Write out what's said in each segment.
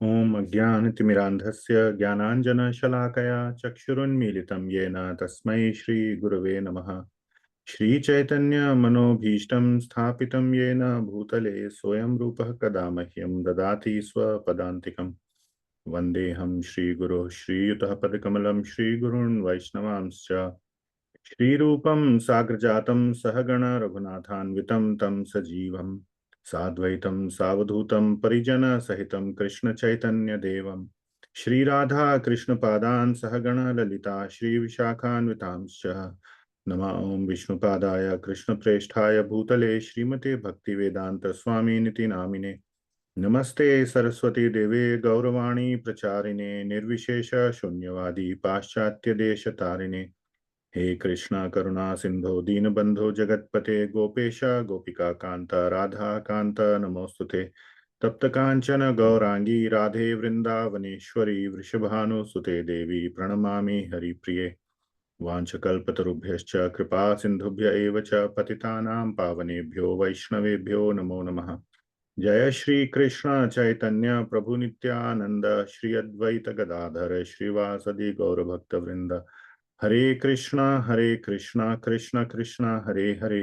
ओम अज्ञानतिमिरान्धस्य ज्ञानाञ्जनशलाकया चक्षुरुन्मीलितं येन तस्मै श्रीगुरवे नमः। श्रीचैतन्यमनोभीष्टं स्थापितं येन भूतले स्वयं रूपः कदा मह्यं ददाति स्वपदान्तिकम्। वन्देऽहं श्रीगुरोः श्रीयुतः पदकमलं श्रीगुरून् वैष्णवांश्च श्रीरूपं साग्रजातं सहगण रघुनाथान्वितं तं सजीवं साद्वैतं सावधूतं परिजन सहितं कृष्ण चैतन्य देवं श्रीराधा कृष्णपादान् सहगण ललिता श्रीविशाखान्वितांश्च नमः ओं विष्णुपादाय कृष्णप्रेष्ठाय भूतले श्रीमते भक्तिवेदांत स्वामिनिति नामिने नमस्ते सरस्वती देवे गौरवाणी प्रचारिणे निर्विशेष शून्यवादी पाश्चात्य देश तारिणे हे कृष्णा करुणा सिंधो दीनबंधो जगतपते गोपेश गोपिका कांत राधा कांत नमोस्तुते तप्त कांचन गौरांगी राधे वृंदावनेश्वरी वृषभानुसुते देवी प्रणमामि हरिप्रिये वाञ्छकल्पतरुभ्यश्च कृपा सिंधुभ्य एव च पतितानां पावनेभ्यो वैष्णवेभ्यो नमो नमः। जय श्री कृष्ण चैतन्य प्रभु नित्यानंद श्री अद्वैत गदाधर श्रीवासदि गौरभक्त वृंद हरे कृष्णा कृष्ण कृष्ण हरे हरे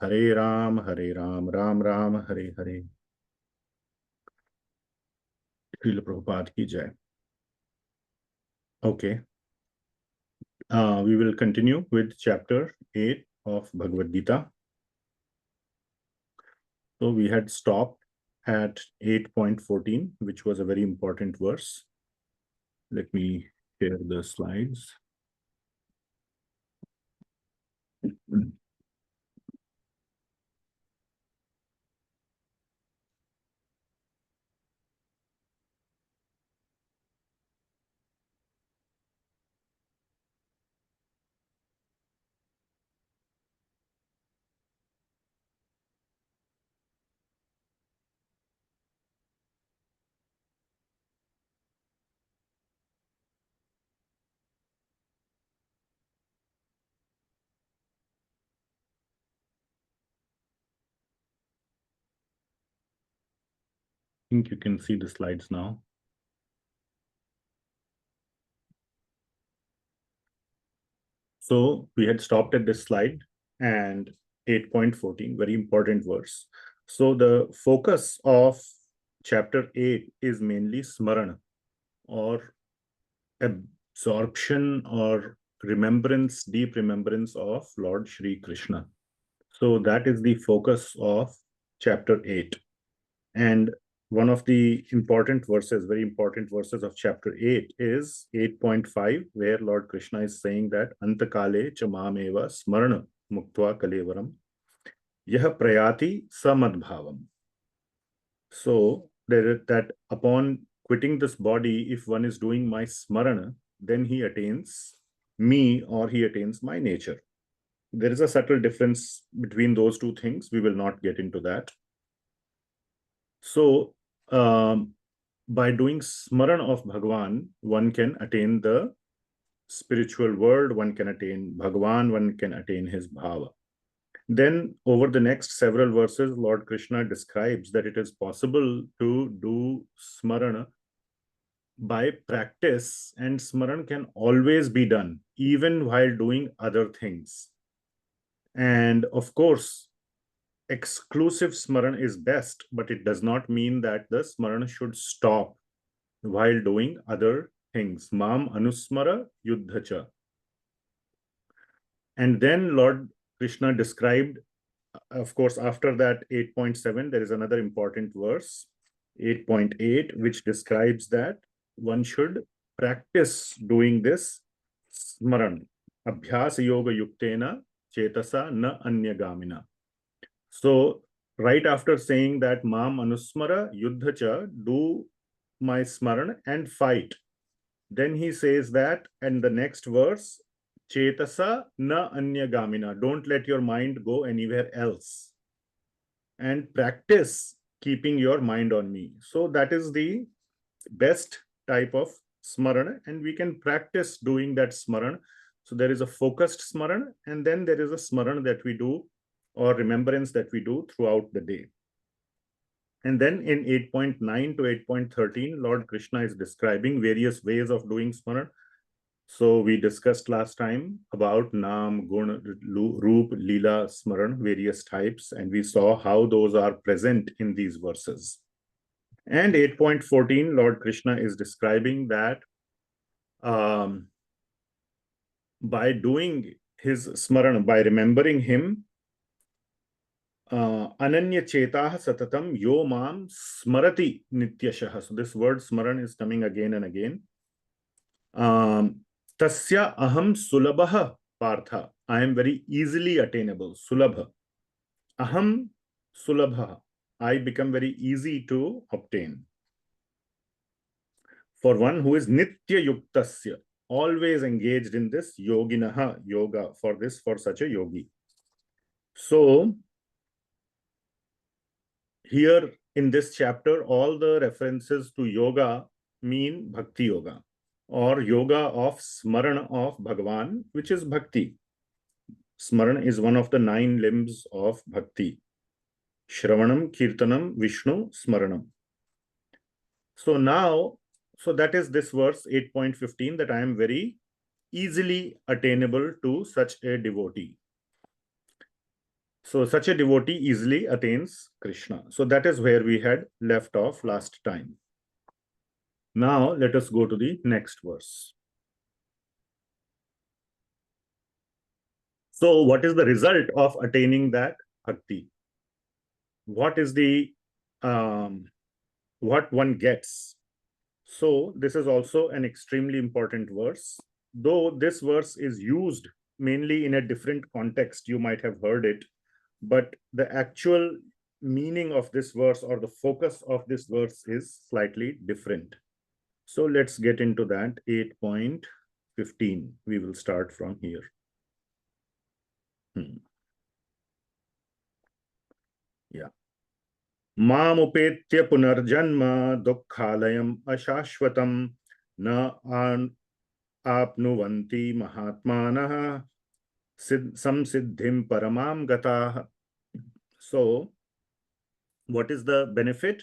हरे राम राम राम हरे हरे। श्रील प्रभुपाद की जय। Okay, we will continue with chapter 8 of Bhagavad Gita. So we had stopped at 8.14, which was a very important verse. Let me share the slides. I think you can see the slides now. So we had stopped at this slide and 8.14, very important verse. So the focus of chapter 8 is mainly smarana, or absorption or remembrance, deep remembrance of Lord Shri Krishna. So that is the focus of chapter 8. And one of the important verses, very important verses of chapter 8 is 8.5, where Lord Krishna is saying that Antakale chamameva smarana muktva kalevaram yah prayati samadbhavam. So that upon quitting this body, if one is doing my smarana, then he attains me, or he attains my nature. There is a subtle difference between those two things. We will not get into that. So by doing smaran of Bhagwan, one can attain the spiritual world, one can attain Bhagwan, one can attain his bhava. Then over the next several verses, Lord Krishna describes that it is possible to do smarana by practice, and smaran can always be done, even while doing other things. And of course, exclusive smaran is best, but it does not mean that the smaran should stop while doing other things. Mam anusmara yuddhacha. And then Lord Krishna described, of course, after that 8.7, there is another important verse, 8.8, which describes that one should practice doing this smaran. Abhyas yoga yuktena chetasa na anyagamina. So right after saying that mam anusmara yuddhacha, do my smaran and fight, then he says that, and the next verse, chetasa na anyagamina, don't let your mind go anywhere else, and practice keeping your mind on me. So that is the best type of smarana, and we can practice doing that smarana. So there is a focused smarana, and then there is a smarana that we do, or remembrance that we do throughout the day. And then in 8.9 to 8.13, Lord Krishna is describing various ways of doing smaran. So we discussed last time about Nam, Gun, Roop, Leela, Smaran, various types, and we saw how those are present in these verses. And 8.14, Lord Krishna is describing that by doing his Smaran, by remembering him, Ananya Chetah Satatam Yo Mam Smarati Nityashah. So this word Smaran is coming again and again. Tasya aham sulabha partha. I am very easily attainable. Sulabha. Aham sulabha. I become very easy to obtain. For one who is nitya yuktasya, always engaged in this yoginaha, yoga, for such a yogi. So here in this chapter, all the references to yoga mean bhakti yoga, or yoga of smarana of Bhagavan, which is bhakti. Smarana is one of the 9 limbs of bhakti. Shravanam, Kirtanam, Vishnu, Smaranam. So that is this verse 8.15, that I am very easily attainable to such a devotee. So such a devotee easily attains Krishna. So that is where we had left off last time. Now let us go to the next verse. So what is the result of attaining that bhakti? What is the what one gets? So this is also an extremely important verse. Though this verse is used mainly in a different context, you might have heard it, but the actual meaning of this verse or the focus of this verse is slightly different. So let's get into that. 8.15. We will start from here. Yeah. Mamupetya punarjanma dukkhalayam ashashvatam na apnuvanti mahatmanah samsiddhim paramam gatah. So what is the benefit?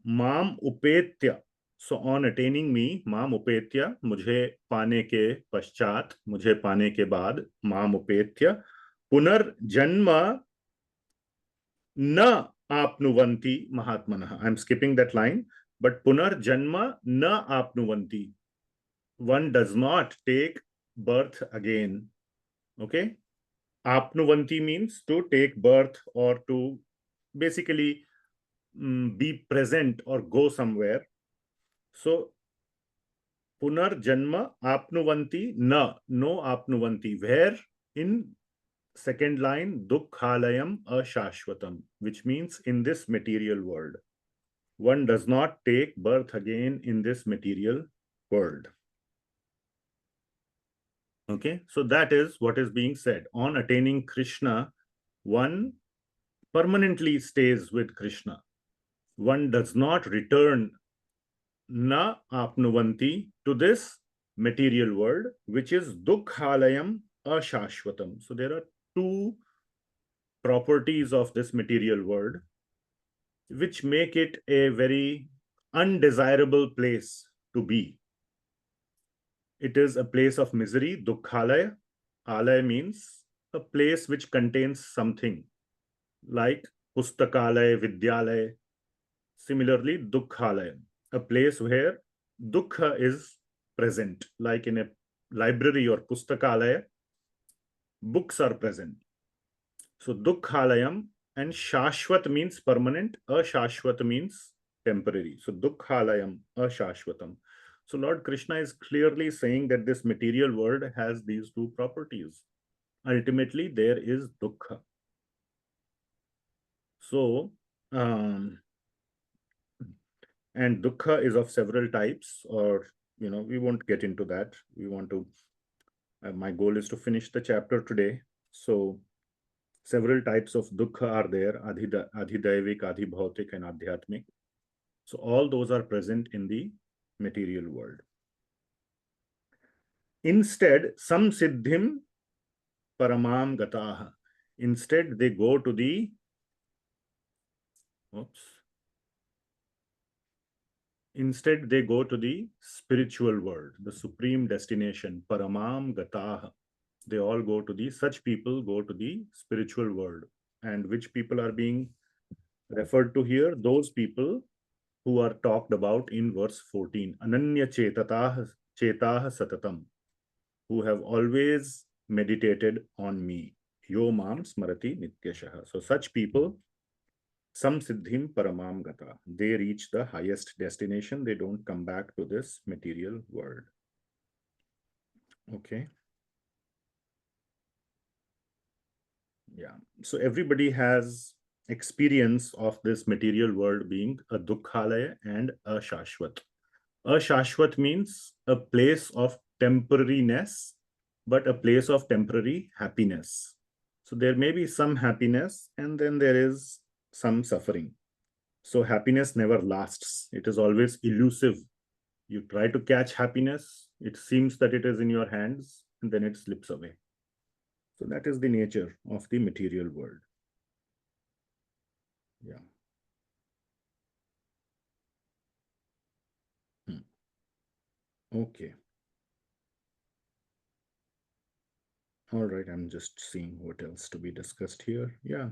Mam upetya. So on attaining me, mam upetya, mujhe पाने के पश्चात, मुझे पाने के बाद, mam upetya, punarjanma na apnuvanti mahatmanah. I'm skipping that line, but punarjanma na apnuvanti. One does not take birth again. Okay? Apnuvanti means to take birth or to basically be present or go somewhere. So punarjanma apnuvanti na, no apnuvanti. Where? In second line, dukkhalayam ashashvatam, which means in this material world. One does not take birth again in this material world. Okay, so that is what is being said. On attaining Krishna, one permanently stays with Krishna. One does not return na apnuvanti to this material world, which is dukkhalayam ashashvatam. So there are 2 properties of this material world which make it a very undesirable place to be. It is a place of misery, dukkhalaya. Alaya means a place which contains something, like pustakalaya, vidyalaya. Similarly, dukkhalaya, a place where dukkha is present, like in a library or pustakalaya, books are present. So dukkhalayam, and shashvat means permanent, ashashvat means temporary. So dukkhalayam, ashashvatam. So Lord Krishna is clearly saying that this material world has these 2 properties. Ultimately, there is dukkha. So, and dukkha is of several types, or, we won't get into that. We want to, my goal is to finish the chapter today. So several types of dukkha are there, adhidaivik, adhibhautik, and adhyatmik. So all those are present in the material world. Instead, samsiddhim paramam gataha. Instead, they go to the Instead, they go to the spiritual world, the supreme destination, Paramam Gataha. They all go to the, such people go to the spiritual world. And which people are being referred to here? Those people who are talked about in verse 14. Ananya chetah satatam, who have always meditated on me. Yo mam smarati nityashaha. So such people, some siddhim paramam gata, they reach the highest destination. They don't come back to this material world. Okay. Yeah. So everybody has experience of this material world being a dukkhalaya and a shashvat. A shashvat means a place of temporariness, but a place of temporary happiness. So there may be some happiness and then there is some suffering. So happiness never lasts. It is always elusive. You try to catch happiness, it seems that it is in your hands, and then it slips away. So that is the nature of the material world. Yeah. Okay. All right, I'm just seeing what else to be discussed here. Yeah.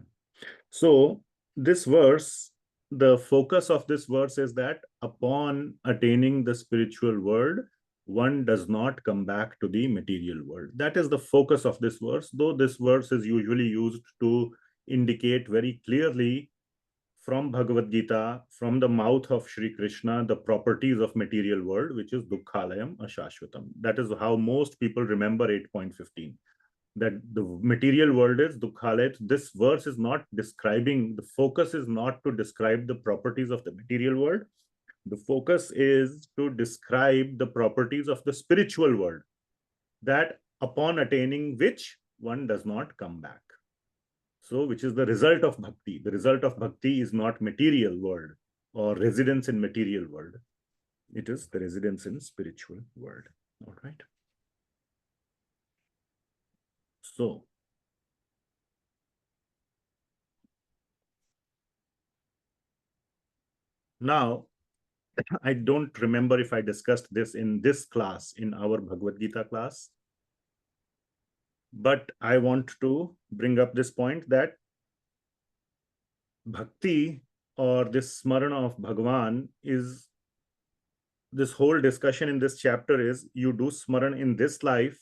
So this verse, the focus of this verse is that upon attaining the spiritual world, one does not come back to the material world. That is the focus of this verse, though this verse is usually used to indicate very clearly from Bhagavad Gita, from the mouth of Shri Krishna, the properties of material world, which is dukkhalayam ashashvatam. That is how most people remember 8.15. That the material world is dukkhalayat. This verse is not describing, the focus is not to describe the properties of the material world. The focus is to describe the properties of the spiritual world, that upon attaining which one does not come back. So, which is the result of bhakti. The result of bhakti is not material world or residence in material world. It is the residence in spiritual world. All right. So, now, I don't remember if I discussed this in this class, in our Bhagavad Gita class, but I want to bring up this point that bhakti or this smarana of Bhagavan is, this whole discussion in this chapter is you do smaran in this life,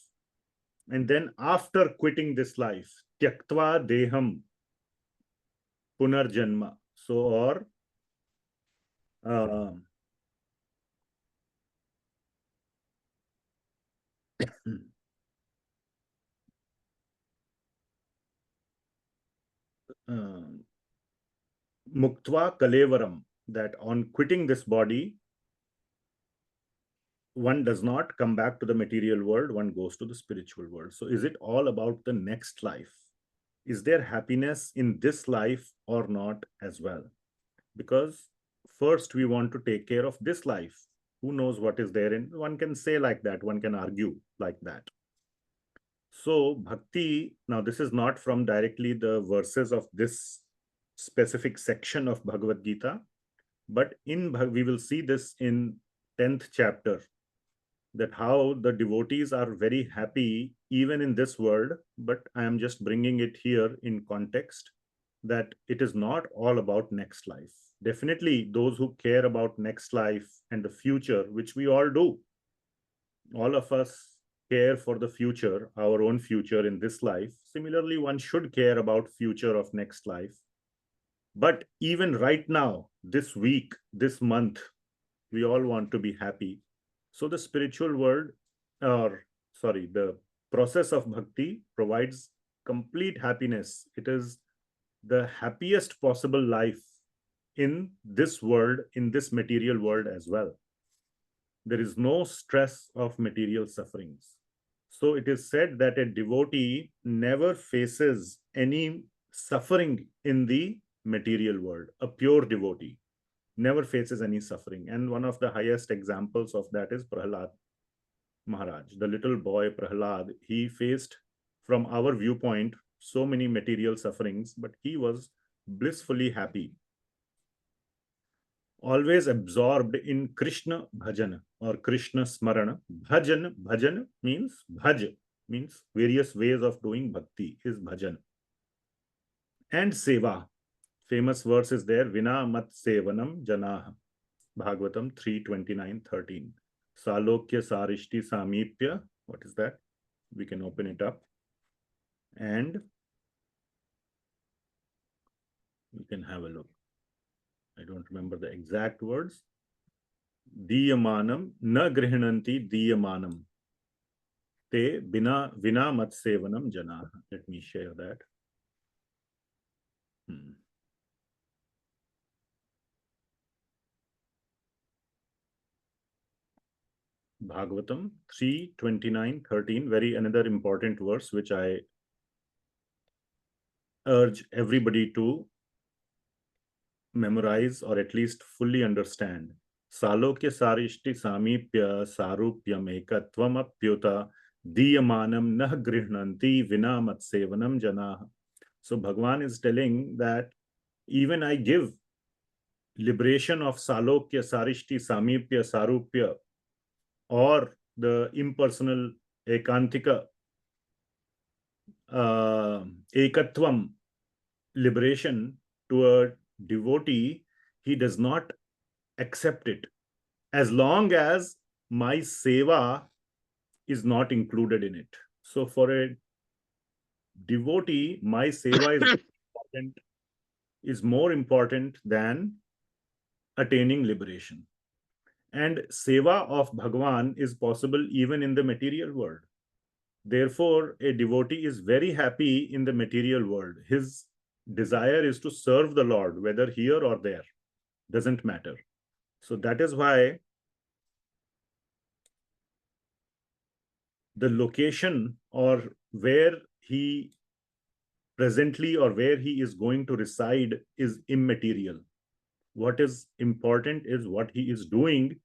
and then after quitting this life, tyaktva deham punarjanma. So, or uh, muktva kalevaram, that on quitting this body, one does not come back to the material world, one goes to the spiritual world. So is it all about the next life? Is there happiness in this life or not as well? Because first we want to take care of this life. Who knows what is there in, one can say like that, one can argue like that. So bhakti, now this is not from directly the verses of this specific section of Bhagavad Gita, but in we will see this in 10th chapter, that how the devotees are very happy even in this world, but I am just bringing it here in context that it is not all about next life. Definitely those who care about next life and the future, which we all do, all of us care for the future, our own future in this life. Similarly, one should care about future of next life. But even right now, this week, this month, we all want to be happy. So the spiritual world, or sorry, the process of bhakti provides complete happiness. It is the happiest possible life in this world, in this material world as well. There is no stress of material sufferings. So it is said that a devotee never faces any suffering in the material world. A pure devotee never faces any suffering. And one of the highest examples of that is Prahlad Maharaj. The little boy Prahlad, he faced, from our viewpoint, so many material sufferings, but he was blissfully happy. always absorbed in Krishna bhajan or Krishna smarana. Bhajan means bhaj, means various ways of doing bhakti is bhajan. And seva, famous verse is there, vina mat sevanam janah, Bhagavatam 3:29-13. Salokya sarishti samipya, what is that? We can open it up and we can have a look. I don't remember the exact words. Diyamanam na grihananti diyamanam te vina mat sevanam jana. Let me share that. Bhagavatam 3:29-13, very another important verse which I urge everybody to memorize or at least fully understand. Salokya sarishti samipya sarupyam ekatvam apyuta diyamanam nah grihnanti vina mat sevanam janah. So Bhagavan is telling that even I give liberation of salokya sarishti samipya sarupya or the impersonal ekantika ekatvam liberation to a devotee, he does not accept it as long as my seva is not included in it. So for a devotee, my seva is more important than attaining liberation. And seva of Bhagavan is possible even in the material world. Therefore, a devotee is very happy in the material world. His desire is to serve the Lord, whether here or there, doesn't matter. So that is why the location or where he presently or where he is going to reside is immaterial. What is important is what he is doing,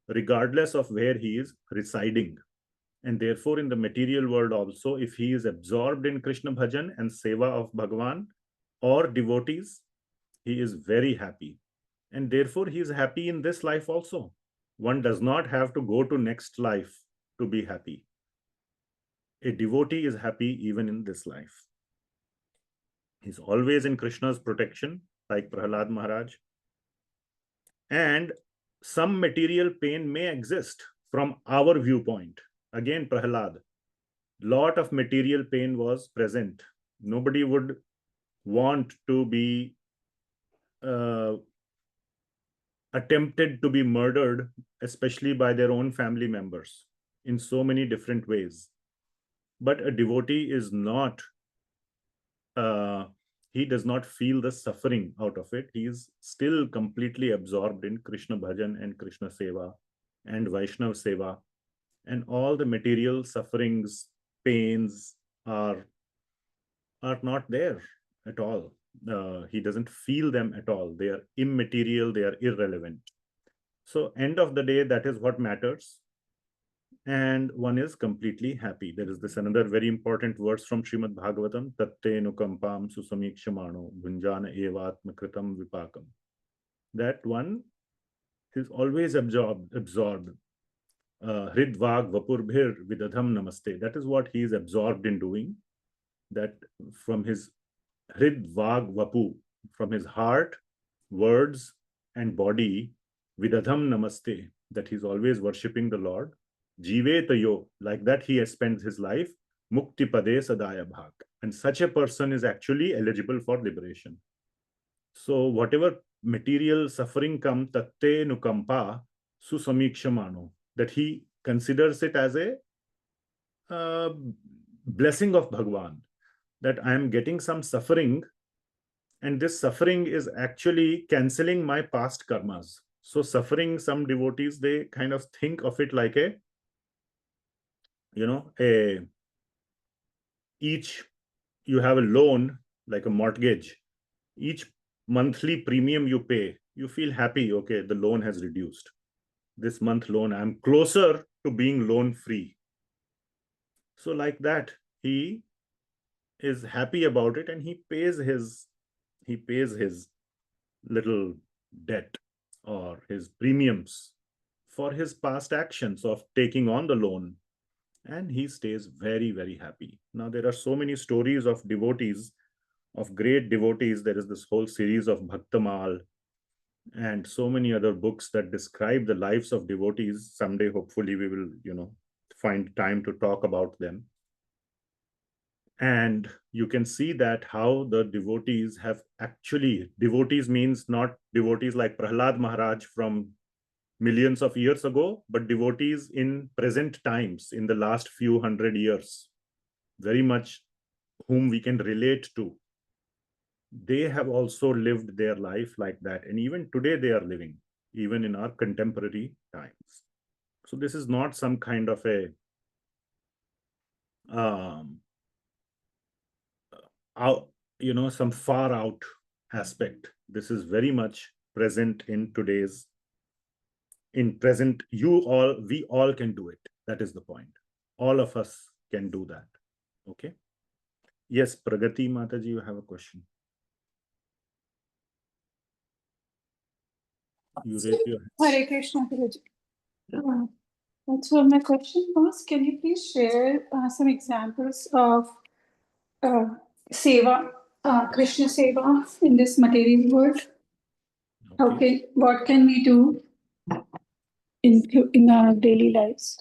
regardless of where he is residing. And therefore, in the material world also, if he is absorbed in Krishna bhajan and seva of Bhagavan or devotees, he is very happy. And therefore, he is happy in this life also. One does not have to go to next life to be happy. A devotee is happy even in this life. He's always in Krishna's protection, like Prahlad Maharaj. And some material pain may exist from our viewpoint. Again, Prahlad, lot of material pain was present. Nobody would want to be attempted to be murdered, especially by their own family members, in so many different ways. But a devotee is not, he does not feel the suffering out of it. He is still completely absorbed in Krishna bhajan and Krishna seva and Vaishnav seva. And all the material sufferings, pains are not there at all. He doesn't feel them at all. They are immaterial, they are irrelevant. So end of the day, that is what matters. And one is completely happy. There is this another very important verse from Srimad Bhagavatam, Tatte nukampam susamikshamano bhunjana evatma kritam vipakam. That one is always absorbed. Hridvag vapurbhir vidadham namaste. That is what he is absorbed in doing. That from his hridvag vapu, from his heart, words, and body, vidadham namaste, that he's always worshipping the Lord. Jive tayo, like that he has spent his life. Mukti pade sadaya bhak. And such a person is actually eligible for liberation. So whatever material suffering come, tatte nukampa susamikshamano, that he considers it as a blessing of Bhagavan, that I am getting some suffering, and this suffering is actually cancelling my past karmas. So suffering, some devotees, they kind of think of it like a, each, you have a loan, like a mortgage, each monthly premium you pay, you feel happy, okay, the loan has reduced. This month loan, I'm closer to being loan free. So like that, he is happy about it and he pays his little debt or his premiums for his past actions of taking on the loan, and he stays very, very happy. Now, there are so many stories of devotees, of great devotees. There is this whole series of Bhaktamaal and so many other books that describe the lives of devotees. Someday, hopefully, we will, find time to talk about them. And you can see that how the devotees have actually, devotees means not devotees like Prahlad Maharaj from millions of years ago, but devotees in present times, in the last few hundred years, very much whom we can relate to. They have also lived their life like that. And even today they are living, even in our contemporary times. So this is not some kind of a some far out aspect. This is very much present in today's, in present, we all can do it. That is the point. All of us can do that. Okay. Yes, Pragati Mataji, you have a question. You raise your hand. Hare Krishna, Guruji. So my question was, can you please share some examples of Sewa, Krishna Seva in this material world? Okay. What can we do in our daily lives?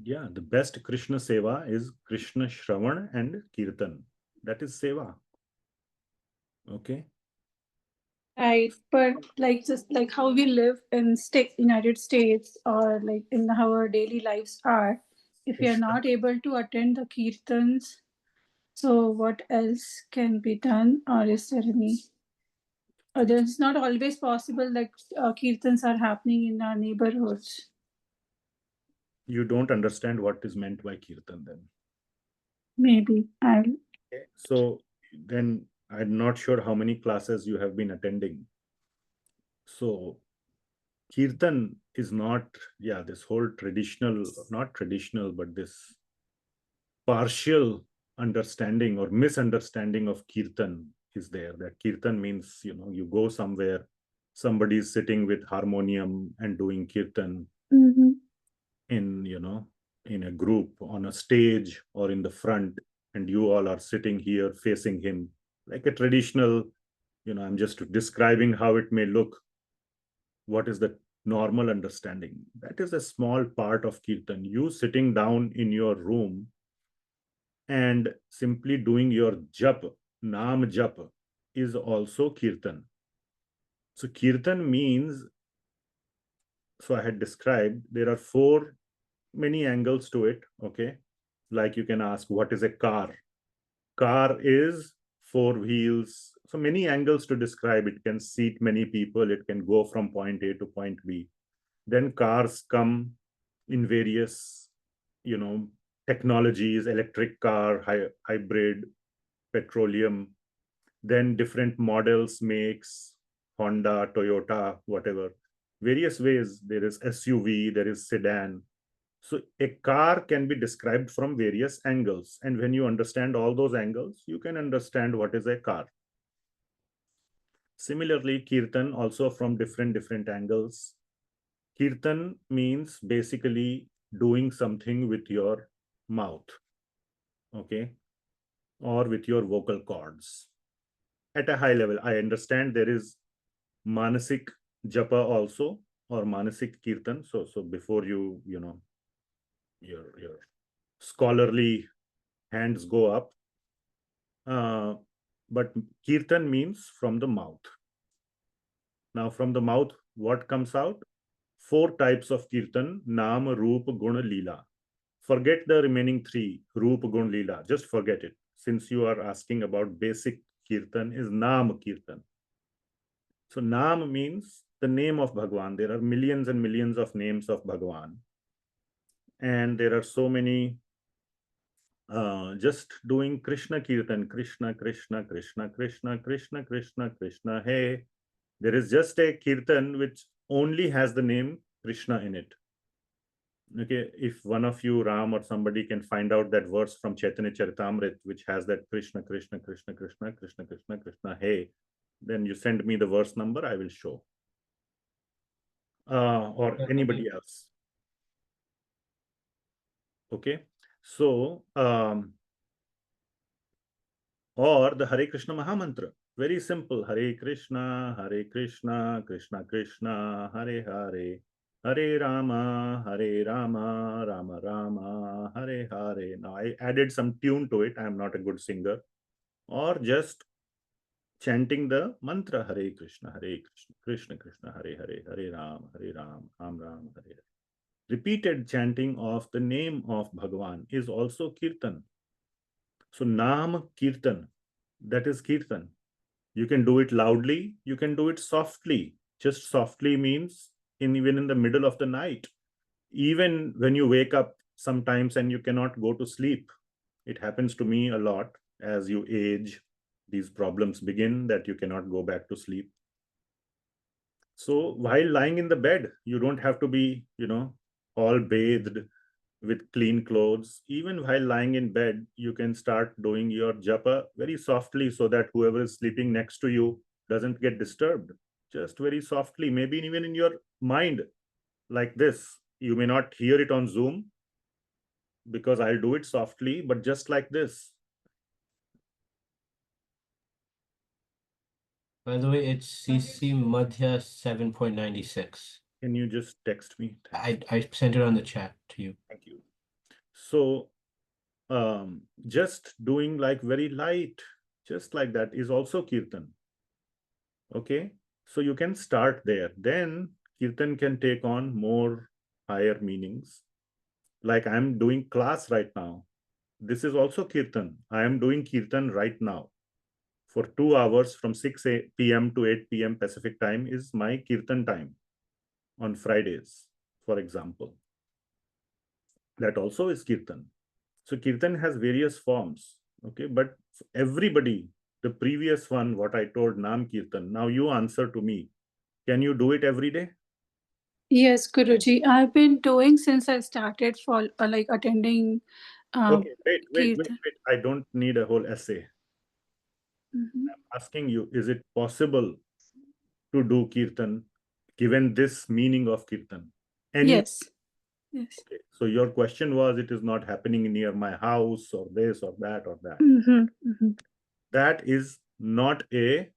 Yeah, the best Krishna Seva is Krishna Shravan and Kirtan. That is Seva. Okay. Right, but just like how we live in United States, or like in how our daily lives are, if we are not able to attend the kirtans, so what else can be done, or is there any? It's not always possible that kirtans are happening in our neighborhoods. You don't understand what is meant by Kirtan then. Maybe I'll. Okay. So then I'm not sure how many classes you have been attending. So Kirtan is not, this whole traditional, not traditional, but this partial understanding or misunderstanding of Kirtan is there. That Kirtan means, you go somewhere, somebody is sitting with harmonium and doing Kirtan in a group, on a stage or in the front, and you all are sitting here facing him like a traditional, I'm just describing how it may look. What is the normal understanding? That is a small part of Kirtan. You sitting down in your room and simply doing your japa, naam japa, is also Kirtan. So Kirtan means, so I had described, there are many angles to it. Okay. Like you can ask, what is a car? Car is four wheels. So many angles to describe. It can seat many people. It can go from point A to point B. Then cars come in various, technologies, electric car, hybrid, petroleum, then different models, makes, Honda, Toyota, whatever. Various ways. There is SUV, there is sedan. So a car can be described from various angles. And when you understand all those angles, you can understand what is a car. Similarly, Kirtan also from different angles. Kirtan means basically doing something with your mouth, okay, or with your vocal cords. At a high level, I understand there is manasik japa also, or manasik kirtan. So before your scholarly hands go up, but kirtan means from the mouth. Now, from the mouth, what comes out? 4 types of kirtan: Naam, Roop, Guna, Leela. Forget the remaining 3, Roop, Gun, Leela. Just forget it. Since you are asking about basic kirtan, is Naam Kirtan. So Naam means the name of Bhagwan. There are millions and millions of names of Bhagwan. And there are so many, just doing Krishna Kirtan, Krishna, Krishna, Krishna, Krishna, Krishna, Krishna, Krishna, hey. There is just a kirtan which only has the name Krishna in it. Okay, if one of you, Ram or somebody, can find out that verse from Chaitanya Charitamrita, which has that Krishna, Krishna, Krishna, Krishna, Krishna, Krishna, Krishna, hey, then you send me the verse number, I will show. or anybody else. Okay, so or the Hare Krishna Mahamantra. Very simple. Hare Krishna, Krishna Krishna, Hare Hare, Hare Rama, Rama Rama, Hare Hare. Now I added some tune to it. I am not a good singer. Or just chanting the mantra Hare Krishna, Krishna Krishna, Hare Hare, Hare Ram, Ram Ram, Hare Hare. Repeated chanting of the name of Bhagavan is also kirtan. So Nam Kirtan, that is kirtan. You can do it loudly, you can do it softly. Just softly means even in the middle of the night. Even when you wake up sometimes and you cannot go to sleep. It happens to me a lot. As you age, these problems begin that you cannot go back to sleep. So while lying in the bed, you don't have to be, all bathed with clean clothes. Even while lying in bed, you can start doing your japa very softly so that whoever is sleeping next to you doesn't get disturbed. Just very softly, maybe even in your mind, like this. You may not hear it on Zoom because I'll do it softly, but just like this. By the way, it's CC Madhya 7.96. Can you just text me? I sent it on the chat to you. Thank you. So just doing like very light, just like that is also kirtan. Okay, so you can start there. Then kirtan can take on more higher meanings. Like I'm doing class right now. This is also kirtan. I am doing kirtan right now. For 2 hours from 6 p.m. to 8 p.m. Pacific time is my kirtan time on Fridays, for example. That also is kirtan. So kirtan has various forms. Okay, but everybody, the previous one, what I told, Nam Kirtan, now you answer to me. Can you do it every day? Yes, Guruji. I've been doing since I started for like attending. Okay, wait. Kirtan. I don't need a whole essay. Mhm. I'm asking you, is it possible to do kirtan given this meaning of kirtan? Yes. Yes. Okay. So your question was, it is not happening near my house or this or that or that. Mm-hmm. Mm-hmm. That is not a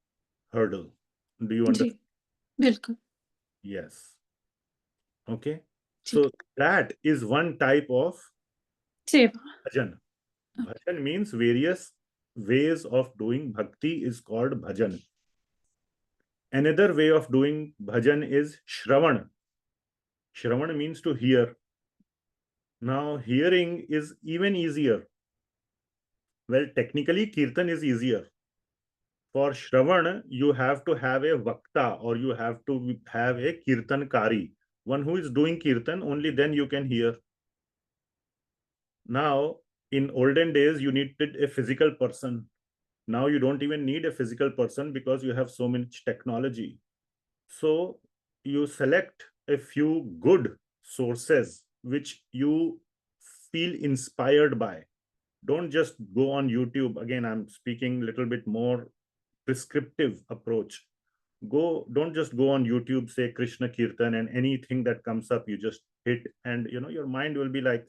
hurdle. Do you understand? Bilkul. Yes. Okay. So that is one type of Sewa. bhajan. Bhajan means various ways of doing bhakti is called bhajan. Another way of doing bhajan is shravan. Shravan means to hear. Now, hearing is even easier. Well, technically, kirtan is easier. For shravan, you have to have a vakta or you have to have a kirtankari. One who is doing kirtan, only then you can hear. Now, in olden days, you needed a physical person. Now you don't even need a physical person because you have so much technology. So you select a few good sources which you feel inspired by. Don't just go on YouTube. Again, I'm speaking a little bit more prescriptive approach. Don't just go on YouTube, say Krishna Kirtan, and anything that comes up, you just hit, and your mind will be like,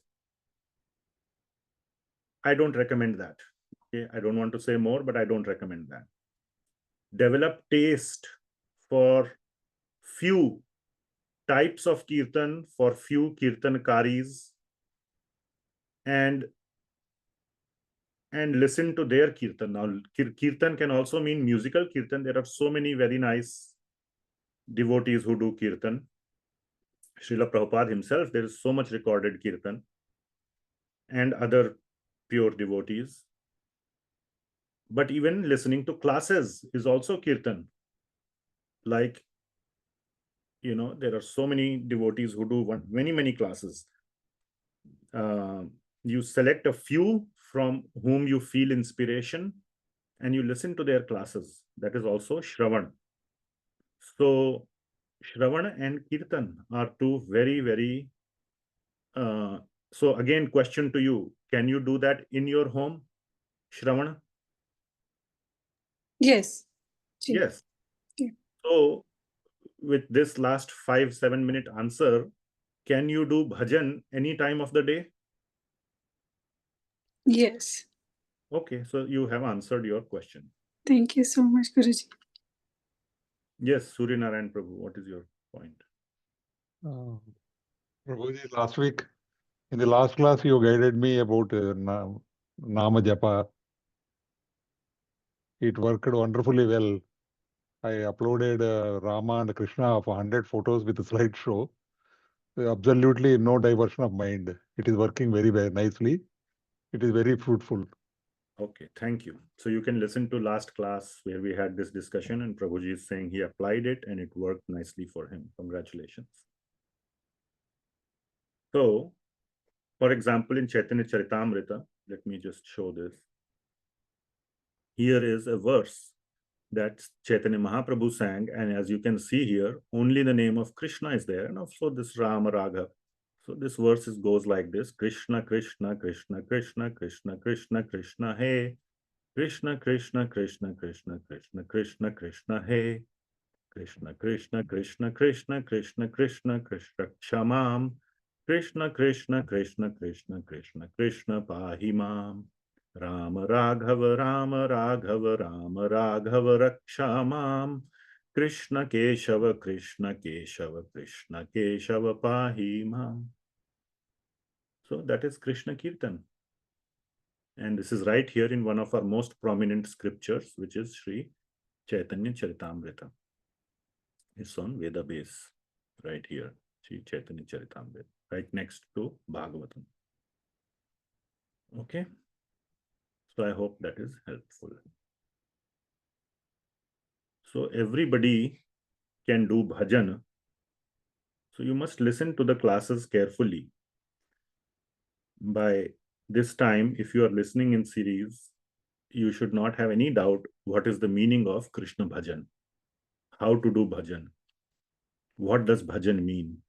I don't recommend that. Okay, I don't want to say more, but I don't recommend that. Develop taste for few types of kirtan, for few kirtankaris, and listen to their kirtan. Now, kirtan can also mean musical kirtan. There are so many very nice devotees who do kirtan. Srila Prabhupada himself, there is so much recorded kirtan, and other pure devotees. But even listening to classes is also kirtan. Like, there are so many devotees who do many classes. You select a few from whom you feel inspiration and you listen to their classes. That is also shravan. So shravan and kirtan are two very so again, question to you, can you do that in your home, shravan? Yes. Yes. Yeah. So with this last 5-7 minute answer, can you do bhajan any time of the day? Yes. Okay, so you have answered your question. Thank you so much, Guruji. Yes, Surya Narayan Prabhu, what is your point? Prabhuji, last week, in the last class, you guided me about Nama Japa. It worked wonderfully well. I uploaded Rama and Krishna of 100 photos with a slideshow. Absolutely no diversion of mind. It is working very, very nicely. It is very fruitful. Okay, thank you. So you can listen to last class where we had this discussion, and Prabhuji is saying he applied it and it worked nicely for him. Congratulations. So, for example, in Chaitanya Charitamrita, let me just show this. Here is a verse that Chaitanya Mahaprabhu sang, and as you can see here, only the name of Krishna is there, and also this Rama Raghav. So this verse goes like this: Krishna, Krishna, Krishna, Krishna, Krishna, Krishna, Krishna, Hey. Krishna, Krishna, Krishna, Krishna, Krishna, Krishna, Krishna, Hey. Krishna, Krishna, Krishna, Krishna, Krishna, Krishna, Krishna, Kshamam. Krishna, Krishna, Krishna, Krishna, Krishna, Krishna, Pahimam. Rama Raghava, Rama Raghava, Rama Raghava, Rakshamam. Krishna Keshava, Krishna Keshava, Krishna Keshava, Pahimam. So that is Krishna Kirtan. And this is right here in one of our most prominent scriptures, which is Sri Chaitanya Charitamrita. It's on Veda base, right here, Sri Chaitanya Charitamrita, right next to Bhagavatam. Okay, so I hope that is helpful. So everybody can do bhajan. So you must listen to the classes carefully. By this time, if you are listening in series, you should not have any doubt what is the meaning of Krishna bhajan. How to do bhajan? What does bhajan mean?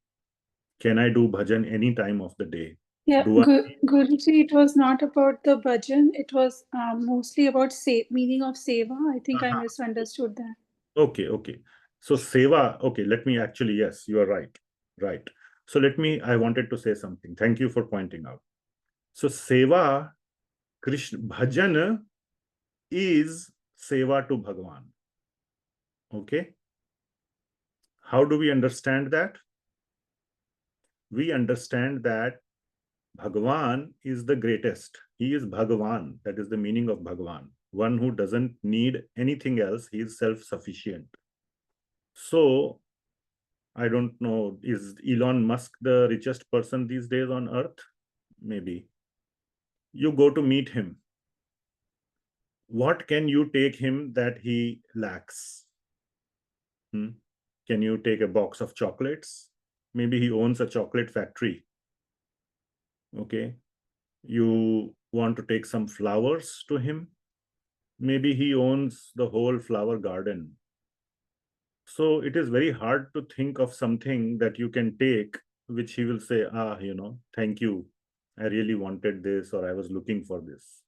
Can I do bhajan any time of the day? Yeah, Do I... Guruji, it was not about the bhajan. It was mostly about meaning of seva. I think I misunderstood that. Okay, okay. So Sewa, okay, let me actually, yes, you are right. Right. So I wanted to say something. Thank you for pointing out. So Sewa, Krishna, bhajan is Sewa to Bhagavan. Okay. How do we understand that? We understand that Bhagavan is the greatest. He is Bhagavan. That is the meaning of Bhagavan. One who doesn't need anything else. He is self-sufficient. So, I don't know, is Elon Musk the richest person these days on earth? Maybe. You go to meet him. What can you take him that he lacks? Can you take a box of chocolates? Maybe he owns a chocolate factory. Okay. You want to take some flowers to him? Maybe he owns the whole flower garden. So it is very hard to think of something that you can take, which he will say, thank you. I really wanted this, or I was looking for this.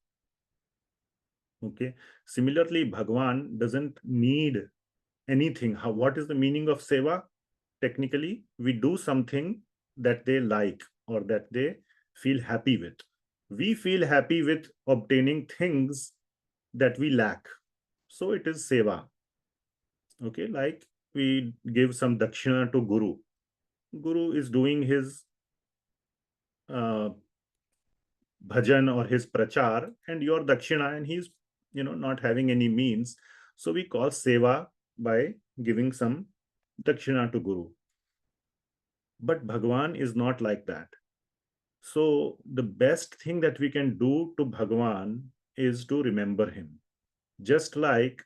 Okay. Similarly, Bhagwan doesn't need anything. What is the meaning of seva? Technically, we do something that they like or that they feel happy with. We feel happy with obtaining things that we lack. So it is seva. Okay, like we give some dakshina to Guru. Guru is doing his bhajan or his prachar, and your dakshina, and he's not having any means. So we call seva by giving some dakshina to Guru. But Bhagwan is not like that. So the best thing that we can do to Bhagwan is to remember him. Just like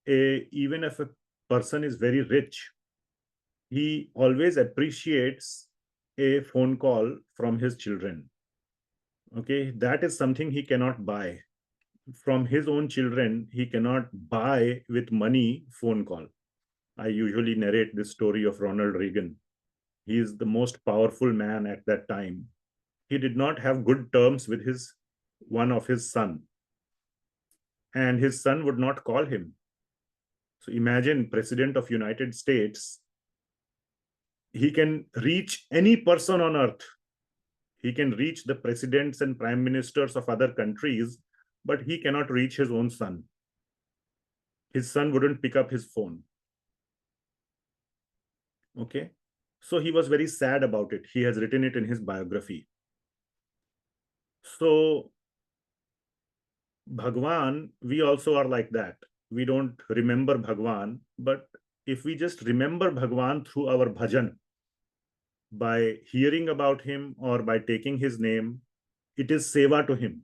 even if a person is very rich, he always appreciates a phone call from his children. Okay, that is something he cannot buy. From his own children, he cannot buy with money phone call. I usually narrate this story of Ronald Reagan. He is the most powerful man at that time. He did not have good terms with one of his son, and his son would not call him. So imagine President of United States he can reach any person on earth. He can reach the presidents and prime ministers of other countries, but he cannot reach his own son. His son wouldn't pick up his phone. Okay. So he was very sad about it. He has written it in his biography. So Bhagwan, we also are like that. We don't remember Bhagwan, but if we just remember Bhagwan through our bhajan, by hearing about him or by taking his name, it is seva to him.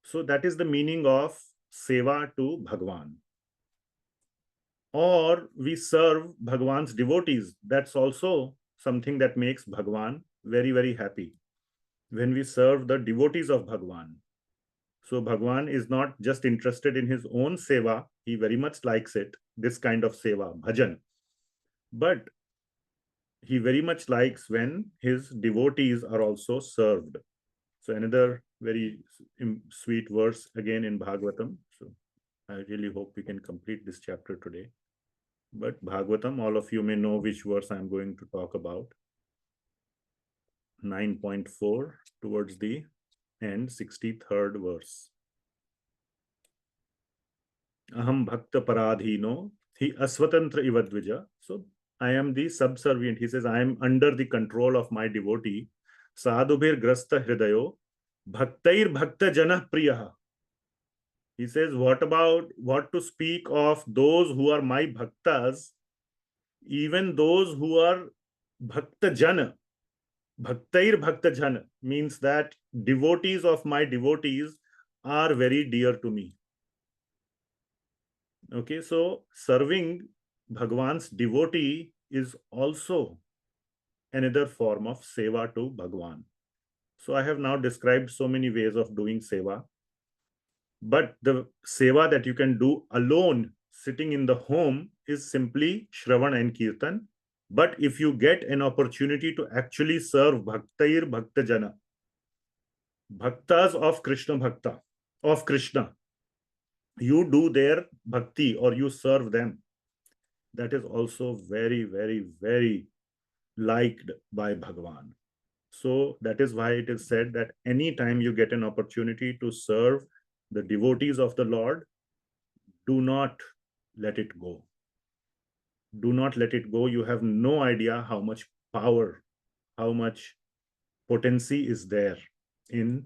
So that is the meaning of seva to Bhagwan. Or we serve Bhagwan's devotees. That's also something that makes Bhagwan very, very happy. When we serve the devotees of Bhagwan. So Bhagwan is not just interested in his own seva. He very much likes it, this kind of seva, bhajan. But he very much likes when his devotees are also served. So another very sweet verse again in Bhagavatam. So I really hope we can complete this chapter today. But Bhagavatam, all of you may know which verse I'm going to talk about. 9.4 towards the end, 63rd verse. Aham bhakta paradhino hi asvatantra ivadvija. So I am the subservient. He says, I am under the control of my devotee. Sadhubhir grasta hridayo bhaktair bhakta jana priyaha. He says, what to speak of those who are my bhaktas, even those who are bhakta jana. Bhaktair bhakta jana means that devotees of my devotees are very dear to me. Okay, so serving Bhagwan's devotee is also another form of seva to Bhagwan. So I have now described so many ways of doing seva. But the seva that you can do alone, sitting in the home, is simply Shravan and Kirtan. But if you get an opportunity to actually serve Bhaktair Bhakta Jana, Bhaktas of Krishna Bhakta, of Krishna, you do their bhakti or you serve them, that is also very, very, very liked by Bhagwan. So that is why it is said that anytime you get an opportunity to serve the devotees of the Lord, do not let it go. Do not let it go. You have no idea how much power, how much potency is there in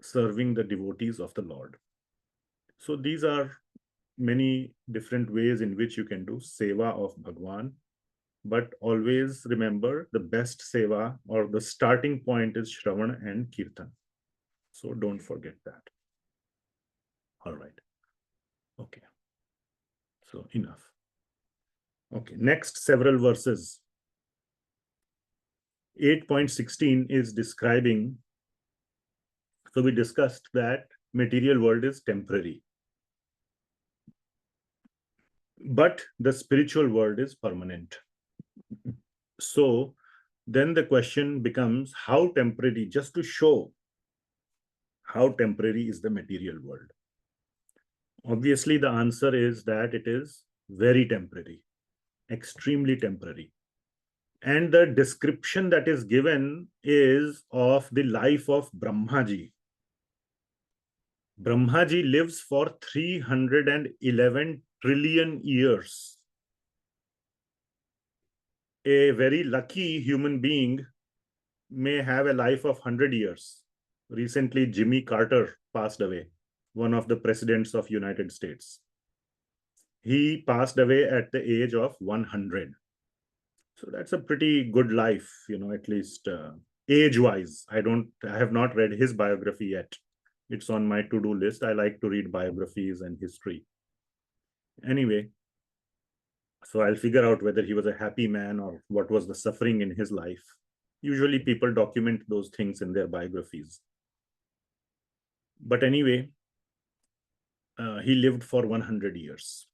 serving the devotees of the Lord. So these are many different ways in which you can do seva of Bhagwan. But always remember, the best seva or the starting point is Shravan and Kirtan. So don't forget that. All right. Okay. So enough. Okay. Next several verses. 8.16 is describing. So we discussed that material world is temporary. But the spiritual world is permanent. So then the question becomes, how temporary, just to show how temporary is the material world. Obviously, the answer is that it is very temporary, extremely temporary. And the description that is given is of the life of Brahmaji. Brahmaji lives for 311 trillion years. A very lucky human being may have a life of 100 years. Recently, Jimmy Carter passed away, one of the presidents of United States. He passed away at the age of 100. So that's a pretty good life, at least age-wise. I have not read his biography yet. It's on my to-do list. I like to read biographies and history. Anyway, so I'll figure out whether he was a happy man or what was the suffering in his life. Usually people document those things in their biographies. But anyway, he lived for 100 years.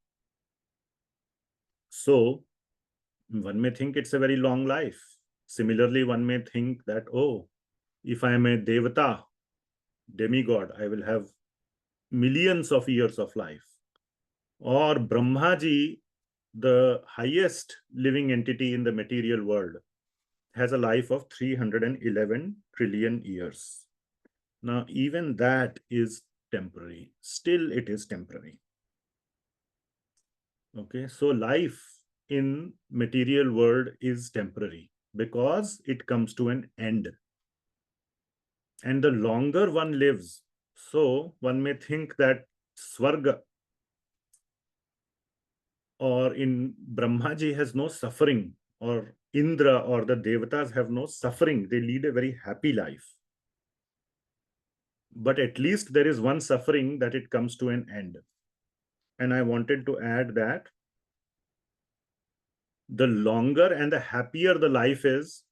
So one may think it's a very long life. Similarly, one may think that, oh, if I am a devata, demigod, I will have millions of years of life. Or Brahmaji the highest living entity in the material world has a life of 311 trillion years. Now, even that is temporary. Still, it is temporary. Okay, so life in material world is temporary because it comes to an end. And the longer one lives, so one may think that svarga or in Brahmaji has no suffering, or Indra or the devatas have no suffering. They lead a very happy life. But at least there is one suffering that it comes to an end. And I wanted to add that the longer and the happier the life is,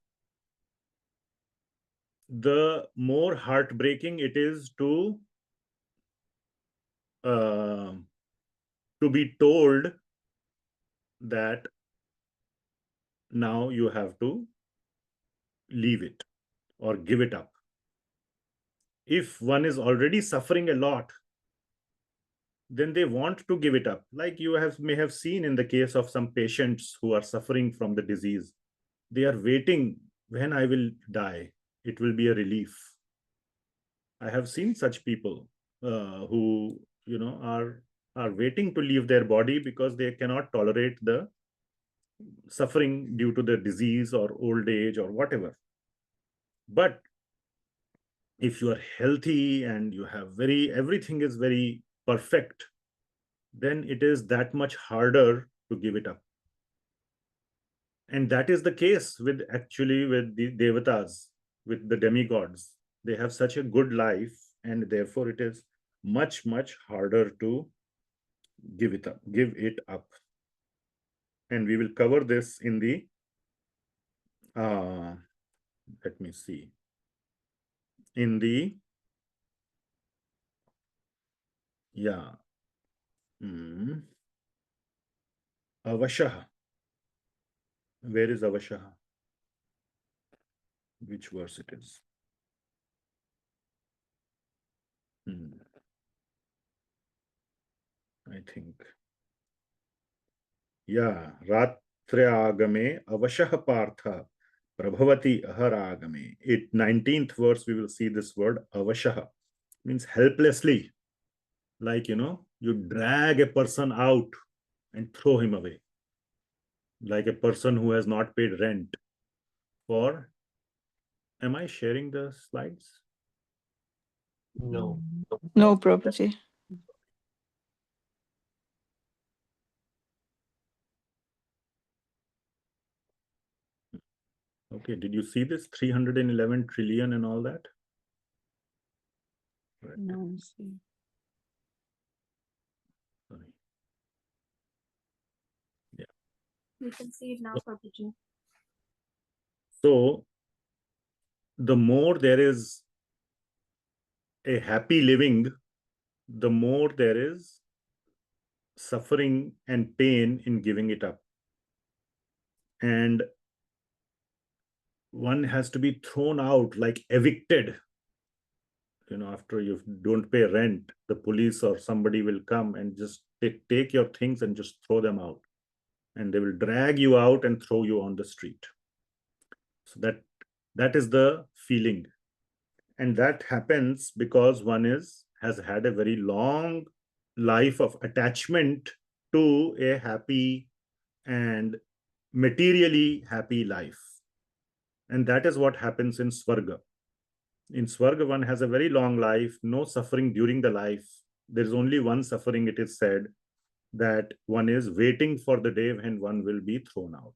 the more heartbreaking it is to be told that now you have to leave it or give it up. If one is already suffering a lot, then they want to give it up. Like you may have seen in the case of some patients who are suffering from the disease. They are waiting, when I will die, it will be a relief. I have seen such people who, are waiting to leave their body because they cannot tolerate the suffering due to the disease or old age or whatever. But if you are healthy and you have everything is very perfect, then it is that much harder to give it up. And that is the case with the devatas, with the demigods. They have such a good life, and therefore it is much, much harder to give it up. And we will cover this in the let me see, in the avashah. Where is avashah? Which verse it is? I think. Ratragame avashah partha prabhavati aharagame. 19th verse, we will see this word avashah. Means helplessly. Like, you drag a person out and throw him away. Like a person who has not paid rent. Or, am I sharing the slides? No. No, Prabhuji. Okay, did you see this 311 trillion and all that? Right. No, see. Sorry. Yeah. You can see it now, Prabhuji. So, the more there is a happy living, the more there is suffering and pain in giving it up. And one has to be thrown out, like evicted. After you don't pay rent, the police or somebody will come and just take your things and just throw them out. And they will drag you out and throw you on the street. So that is the feeling. And that happens because one has had a very long life of attachment to a happy and materially happy life. And that is what happens in svarga. In svarga, one has a very long life, no suffering during the life. There is only one suffering, it is said, that one is waiting for the day when one will be thrown out.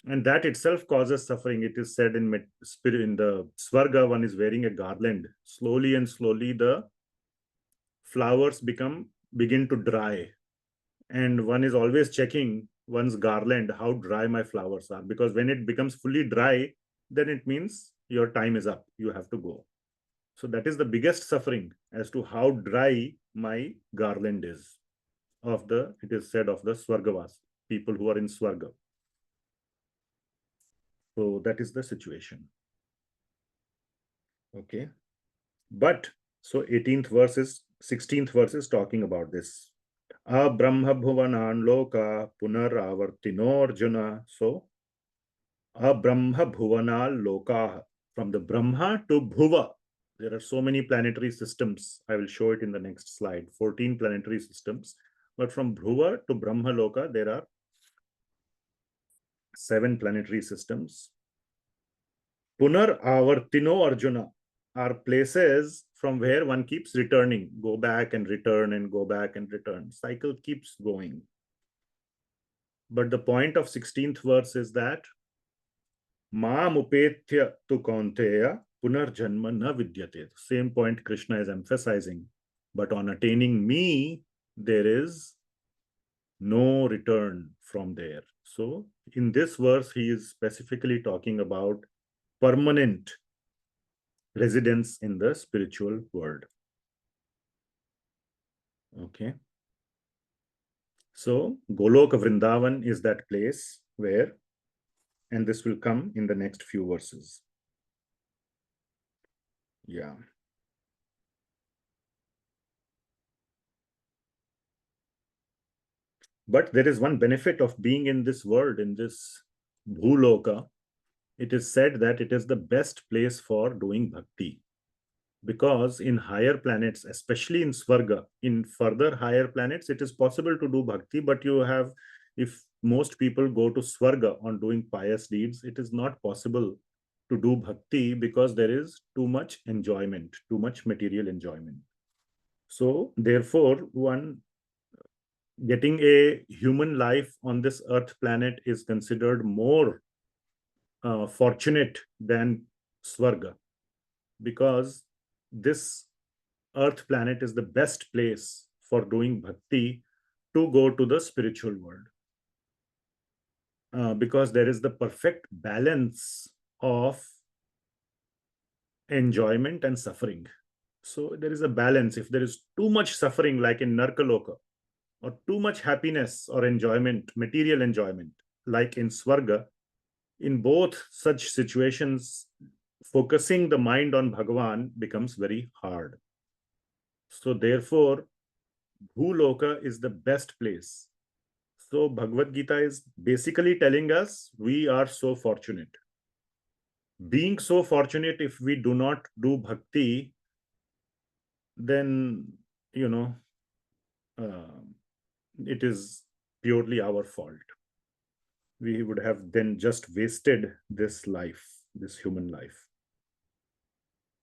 And that itself causes suffering. It is said in the svarga, one is wearing a garland. Slowly and slowly, the flowers begin to dry. And one is always checking one's garland, how dry my flowers are. Because when it becomes fully dry, then it means your time is up. You have to go. So that is the biggest suffering, as to how dry my garland is. It is said of the Swargavas, people who are in Swarga. So that is the situation. Okay. But, so 16th verse is talking about this. Abrahma bhuvanan loka punaravartino Arjuna. So, Abrahma bhuvanal loka, from the Brahma to Bhuva. There are so many planetary systems. I will show it in the next slide. 14 planetary systems. But from Bhuva to Brahma Loka, there are 7 planetary systems. Punar Avartino Arjuna are places from where one keeps returning. Go back and return and go back and return. Cycle keeps going. But the point of 16th verse is that Maam upethya tu kaunteya punarjanma na vidyate. Same point Krishna is emphasizing. But on attaining me, there is no return from there. So in this verse, he is specifically talking about permanent residence in the spiritual world. Okay. So Goloka Vrindavan is that place where, and this will come in the next few verses. Yeah. But there is one benefit of being in this world, in this bhuloka. It is said that it is the best place for doing bhakti. Because in higher planets, especially in svarga, in further higher planets, it is possible to do bhakti, but you have, if most people go to svarga on doing pious deeds, it is not possible to do bhakti because there is too much enjoyment, too much material enjoyment. So therefore, one getting a human life on this earth planet is considered more fortunate than svarga, because this earth planet is the best place for doing bhakti to go to the spiritual world, because there is the perfect balance of enjoyment and suffering. So there is a balance. If there is too much suffering, like in Narkaloka, or too much happiness or enjoyment, material enjoyment, like in Svarga, in both such situations, focusing the mind on Bhagavan becomes very hard. So therefore, Bhuloka is the best place. So Bhagavad Gita is basically telling us we are so fortunate. Being so fortunate, if we do not do bhakti, then, you know, it is purely our fault. We would have then just wasted this life, this human life.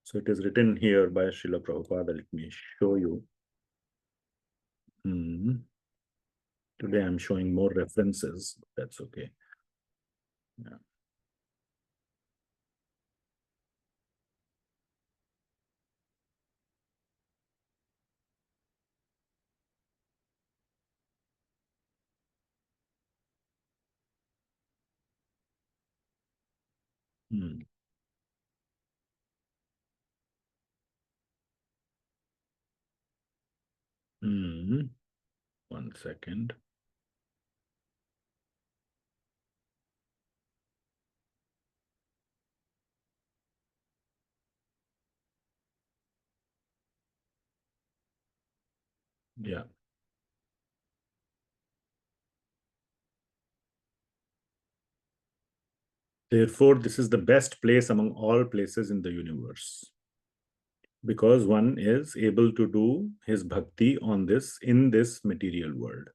So it is written here by Srila Prabhupada. Let me show you. Today I'm showing more references. That's okay. Yeah. One second. Yeah. Therefore, this is the best place among all places in the universe, because one is able to do his bhakti on this, in this material world.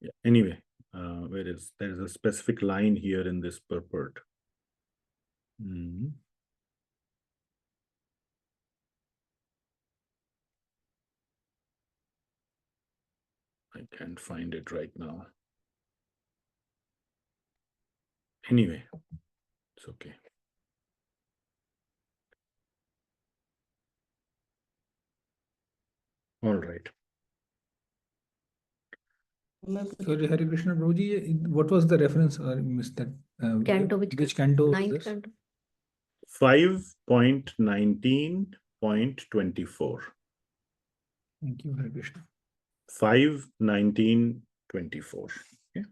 Yeah. Anyway, there is a specific line here in this purport. I can't find it right now. Anyway, it's okay. All right. Sorry, Hare Krishna Prabhuji, what was the reference? I missed that. Canto, which canto? Ninth canto. 5.19.24. Thank you, Hare Krishna. 5.19.24. Okay.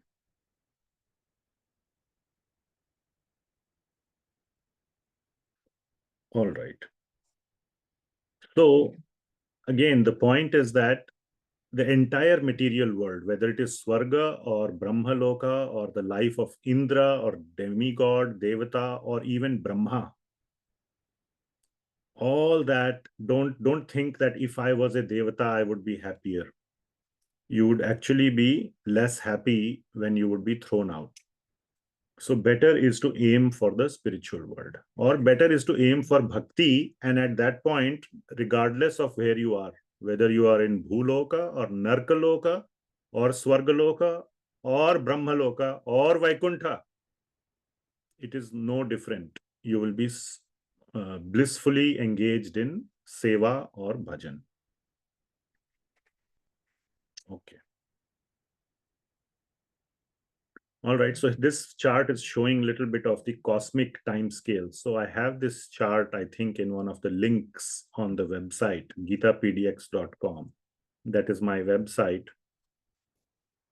All right. So again, the point is that the entire material world, whether it is svarga or Brahmaloka or the life of Indra or demigod, devata, or even Brahma, all that, don't think that if I was a devata, I would be happier. You would actually be less happy when you would be thrown out. So better is to aim for the spiritual world, or better is to aim for bhakti. And at that point, regardless of where you are, whether you are in bhuloka or narkaloka or svargaloka or brahmaloka or Vaikuntha, it is no different. You will be blissfully engaged in Sewa or Bhajan. Okay. All right, so this chart is showing a little bit of the cosmic time scale. So I have this chart, I think, in one of the links on the website, gitapdx.com. That is my website.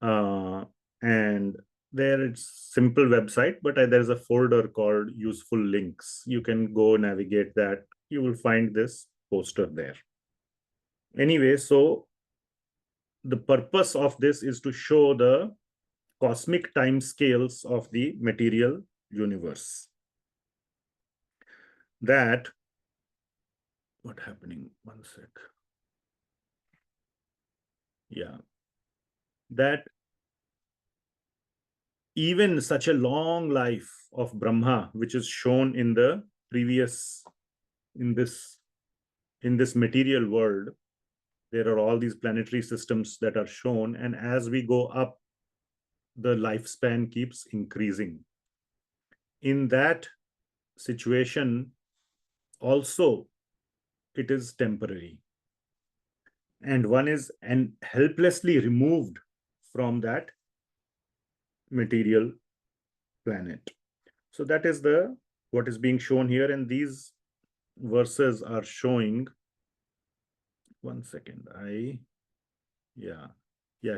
And there it's simple website, but there's a folder called useful links. You can go navigate that. You will find this poster there. Anyway, so the purpose of this is to show the cosmic time scales of the material universe. That, what happening? One sec. Yeah. That even such a long life of Brahma, which is shown in the previous, in this material world, there are all these planetary systems that are shown. And as we go up, the lifespan keeps increasing. In that situation, also, it is temporary. And one is helplessly removed from that material planet. So that is what is being shown here. And these verses are showing, one second,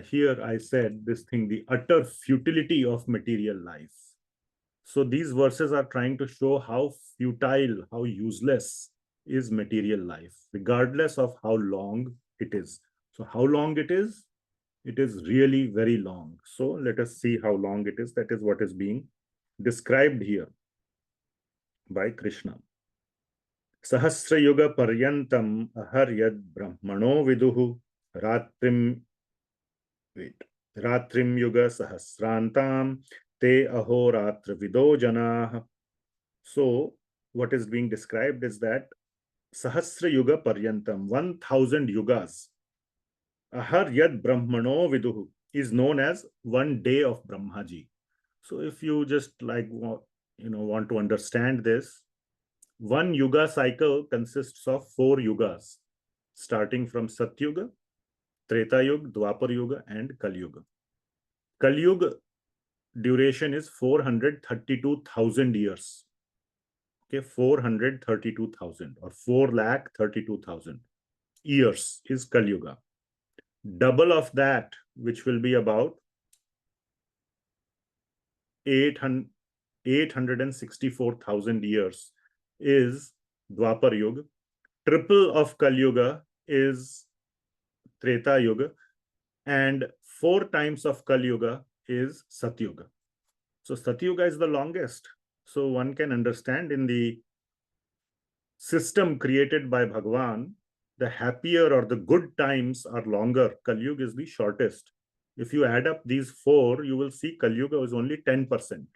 here I said this thing, the utter futility of material life. So these verses are trying to show how futile, how useless is material life, regardless of how long it is. So how long it is really very long. So let us see how long it is. That is what is being described here by Krishna. Sahasra yuga paryantam aharyad brahmano viduhu ratrim yuga sahasrantam te ahoratra vido janah. So what is being described is that Sahasra yuga paryantam, 1000 yugas, aharyad brahmano viduhu, is known as 1 day of Brahmaji. So if you just want to understand this, 1 yuga cycle consists of 4 yugas, starting from Satyuga, Treta Yuga, Dwapar Yuga, and Kali Yuga. Kali Yuga duration is 432,000 years. Okay, 432,000 or 4,32,000 years is Kali Yuga. Double of that, which will be about 864,000 years, is Dwapar Yuga. Triple of Kali Yuga is Treta Yuga, and 4 times of Kali Yuga is Satyuga. So Satyuga is the longest. So one can understand in the system created by Bhagavan, the happier or the good times are longer. Kali Yuga is the shortest. If you add up these 4, you will see Kali Yuga is only 10%.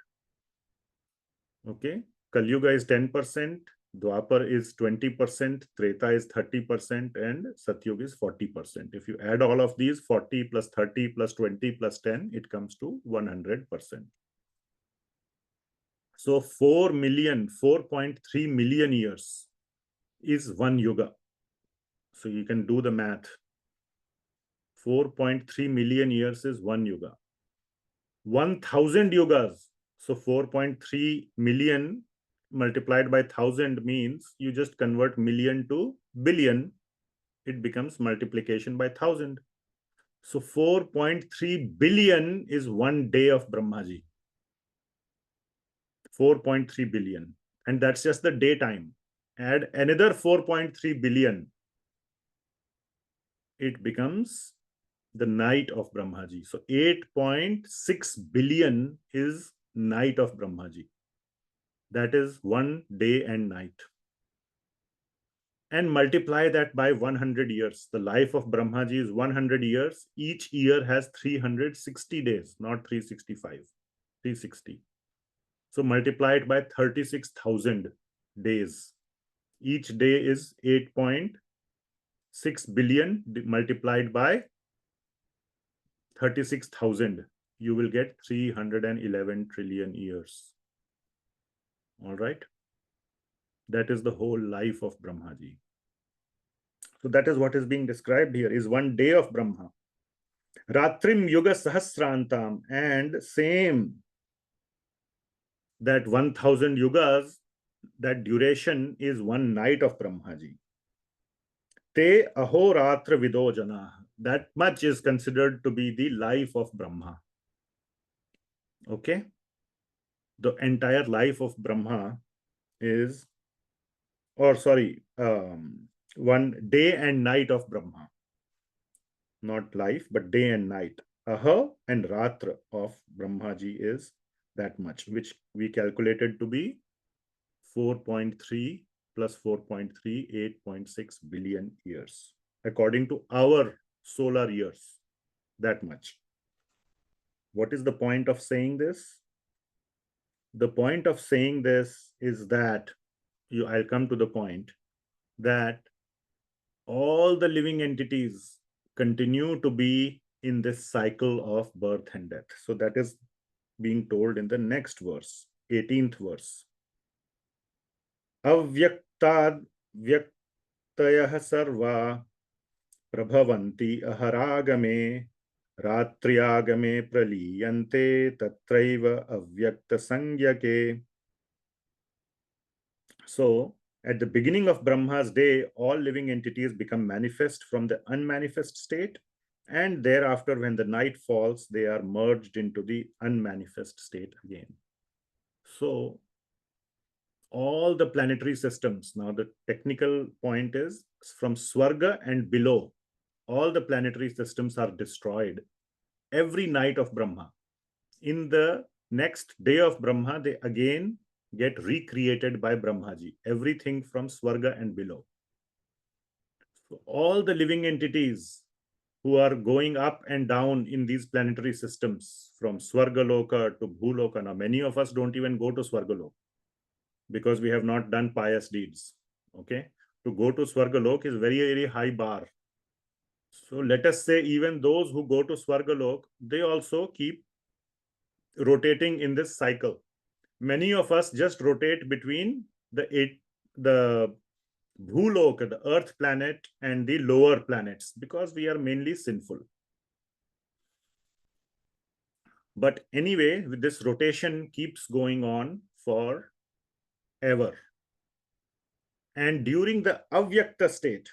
Okay, Kali Yuga is 10%, Dwapar is 20%, Treta is 30%, and Satyuga is 40%. If you add all of these, 40 plus 30 plus 20 plus 10, it comes to 100%. So 4.3 million years is 1 yuga. So you can do the math. 4.3 million years is 1 yuga. 1,000 yugas. So 4.3 million multiplied by 1,000 means you just convert million to billion. It becomes multiplication by 1,000. So 4.3 billion is 1 day of Brahmaji. 4.3 billion. And that's just the daytime. add another 4.3 billion, it becomes the night of Brahmaji. So 8.6 billion is night of Brahmaji. That is 1 day and night. And multiply that by 100 years. The life of Brahmaji is 100 years. Each year has 360 days, not 365, 360. So multiply it by 36,000 days. Each day is 8.6 billion multiplied by 36,000. You will get 311 trillion years. All right. That is the whole life of Brahmaji. So that is what is being described here, is 1 day of Brahma. Ratrim yuga sahasrantam, and same, that 1,000 yugas, that duration is 1 night of Brahmaji. Te ahoratra vidojana, that much is considered to be the life of Brahma. Okay. The entire life of Brahma is, or sorry, 1 day and night of Brahma. Not life, but day and night. Aha and Ratra of Brahmaji is that much, which we calculated to be 4.3 plus 4.3, 8.6 billion years, according to our solar years, that much. What is the point of saying this? The point of saying this is that, I'll come to the point, that all the living entities continue to be in this cycle of birth and death. So that is being told in the next verse, 18th verse. Avyaktad vyaktayah sarva prabhavanti aharagame ratriagame praliyante tatraiva avyakta sangyake. So at the beginning of Brahma's day, all living entities become manifest from the unmanifest state, and thereafter, when the night falls, they are merged into the unmanifest state again. So all the planetary systems, now the technical point is, from svarga and below, all the planetary systems are destroyed every night of Brahma. In the next day of Brahma, they again get recreated by Brahmaji, everything from svarga and below. So all the living entities who are going up and down in these planetary systems, from svargaloka to bhuloka. Now, many of us don't even go to svargaloka because we have not done pious deeds. Okay, to go to svargaloka is very, very high bar. So let us say even those who go to svargaloka, they also keep rotating in this cycle. Many of us just rotate between the bhuloka, the earth planet, and the lower planets, because we are mainly sinful. But anyway, this rotation keeps going on forever. And during the avyakta state,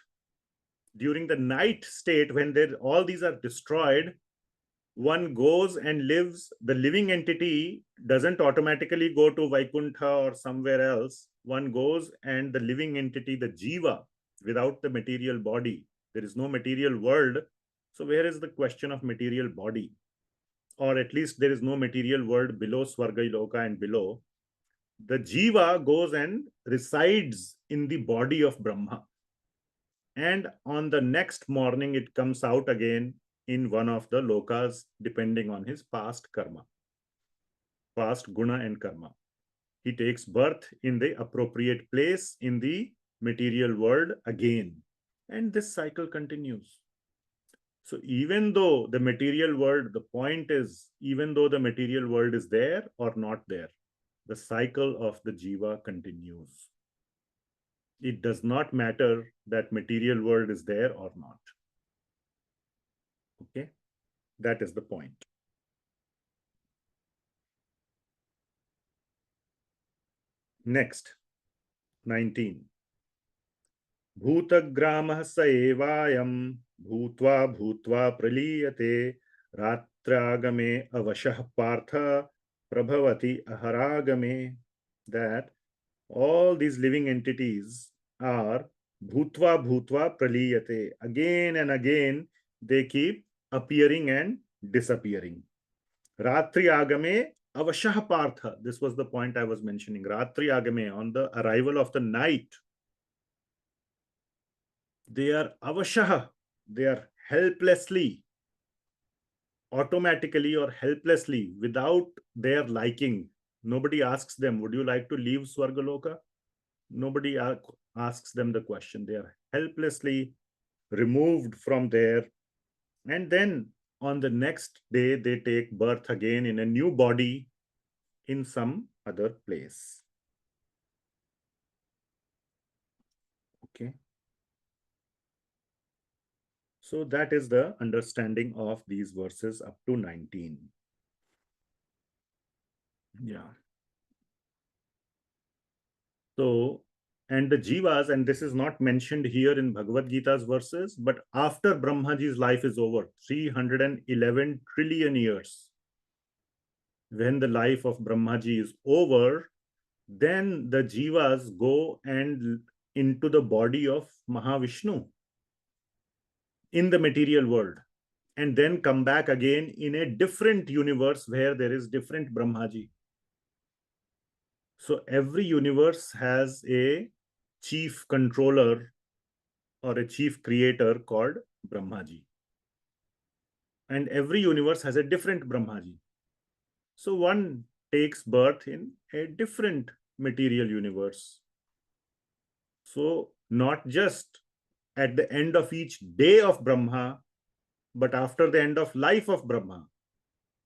during the night state, when all these are destroyed, one goes and lives. The living entity doesn't automatically go to Vaikuntha or somewhere else. One goes, and the living entity, the jiva, without the material body, there is no material world. So where is the question of material body? Or at least there is no material world below Svarga Loka and below. The jiva goes and resides in the body of Brahma. And on the next morning, it comes out again in one of the lokas, depending on his past karma, past guna and karma. He takes birth in the appropriate place in the material world again. And this cycle continues. So even though the material world, the point is, even though the material world is there or not there, the cycle of the jiva continues. It does not matter that material world is there or not. Okay, that is the point. Next, 19. Bhutagramah saevayam bhutva bhutva praliyate ratragame avashah partha prabhavati aharagame. That All these living entities are bhutva bhutva praliyate. Again and again, they keep appearing and disappearing. Ratri agame avashah partha. This was the point I was mentioning. Ratri agame, on the arrival of the night, they are avashah. They are helplessly, automatically or helplessly, without their liking. Nobody asks them, would you like to leave Svargaloka? Nobody asks them the question. They are helplessly removed from there. And then on the next day, they take birth again in a new body in some other place. Okay. So that is the understanding of these verses up to 19. Yeah. So, and the jivas, and this is not mentioned here in Bhagavad Gita's verses, but after Brahmaji's life is over, 311 trillion years, when the life of Brahmaji is over, then the jivas go and into the body of Mahavishnu in the material world, and then come back again in a different universe where there is different Brahmaji. So every universe has a chief controller or a chief creator called Brahmaji. And every universe has a different Brahmaji. So one takes birth in a different material universe. So not just at the end of each day of Brahma, but after the end of life of Brahma,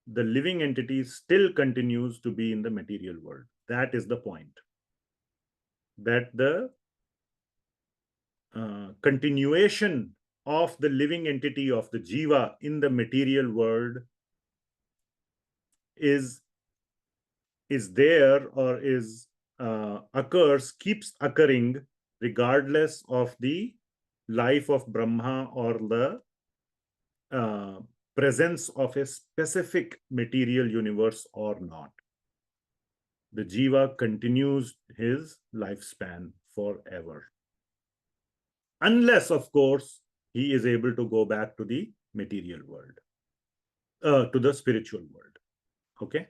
the living entity still continues to be in the material world. That is the point. That the continuation of the living entity of the jiva in the material world is there, or is occurs, keeps occurring regardless of the life of Brahma or the presence of a specific material universe or not. The jiva continues his lifespan forever. Unless, of course, he is able to go back to the material world, to the spiritual world. Okay?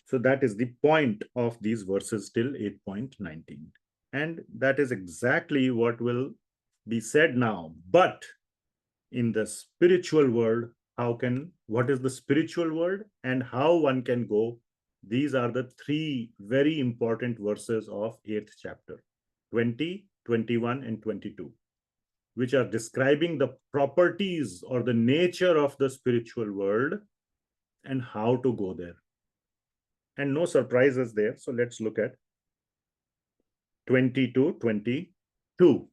So that is the point of these verses till 8.19. And that is exactly what will be said now. But in the spiritual world, what is the spiritual world and how one can go? These are the three very important verses of 8th chapter, 20, 21, and 22, which are describing the properties or the nature of the spiritual world and how to go there. And no surprises there. So let's look at 20 to 22.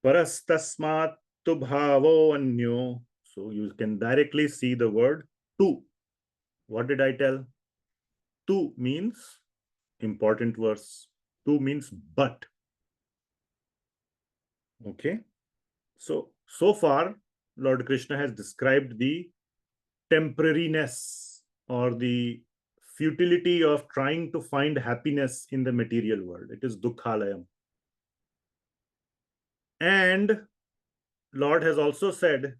Parastasmat tu bhavo anyo. So you can directly see the word tu. What did I tell? Tu means important verse. Tu means but. Okay. So far, Lord Krishna has described the temporariness or the futility of trying to find happiness in the material world. It is dukkhalayam. And Lord has also said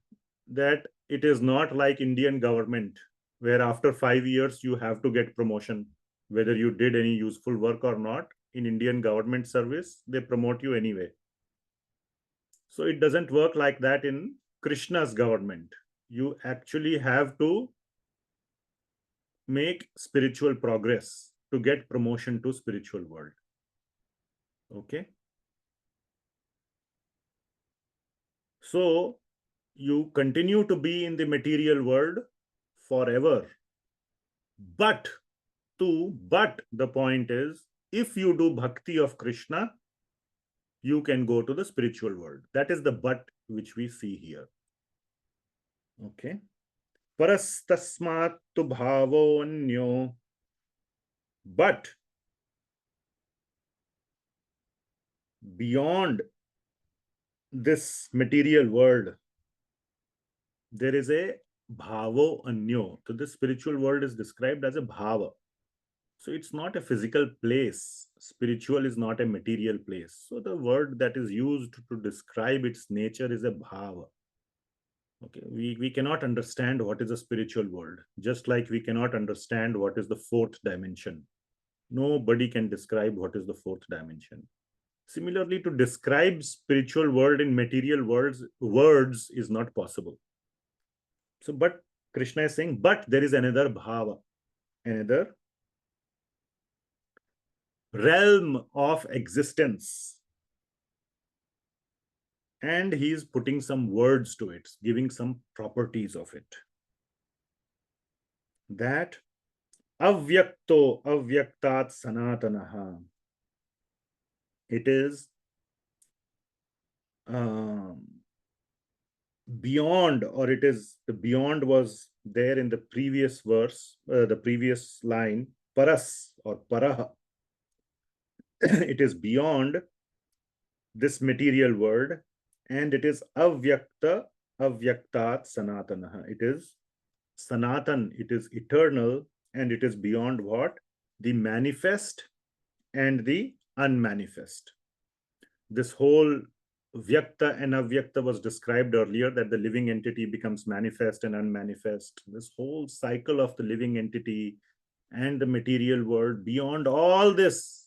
that it is not like Indian government, where after 5 years you have to get promotion, whether you did any useful work or not. In Indian government service, they promote you anyway. So it doesn't work like that in Krishna's government. You actually have to make spiritual progress to get promotion to spiritual world. Okay. So you continue to be in the material world forever. But the point is, if you do bhakti of Krishna, you can go to the spiritual world. That is the but which we see here. Okay. Parastasmat tu bhavo anyo. But beyond this material world, there is a bhavo anyo. So this spiritual world is described as a bhava. So it's not a physical place. Spiritual is not a material place. So the word that is used to describe its nature is a bhava. Okay, we cannot understand what is a spiritual world, just like we cannot understand what is the fourth dimension. Nobody can describe what is the fourth dimension. Similarly, to describe spiritual world in material words is not possible. So, but Krishna is saying, but there is another bhava, another realm of existence. And he is putting some words to it, giving some properties of it. That avyakto avyaktat sanatanaha. It is beyond, or it is, the beyond was there in the previous verse, the previous line, paras or paraha. It is beyond this material world, and it is avyakta avyaktat sanatanaha. It is sanatan, it is eternal, and it is beyond what? The manifest and the unmanifest. This whole vyakta and avyakta was described earlier, that the living entity becomes manifest and unmanifest. This whole cycle of the living entity and the material world, beyond all this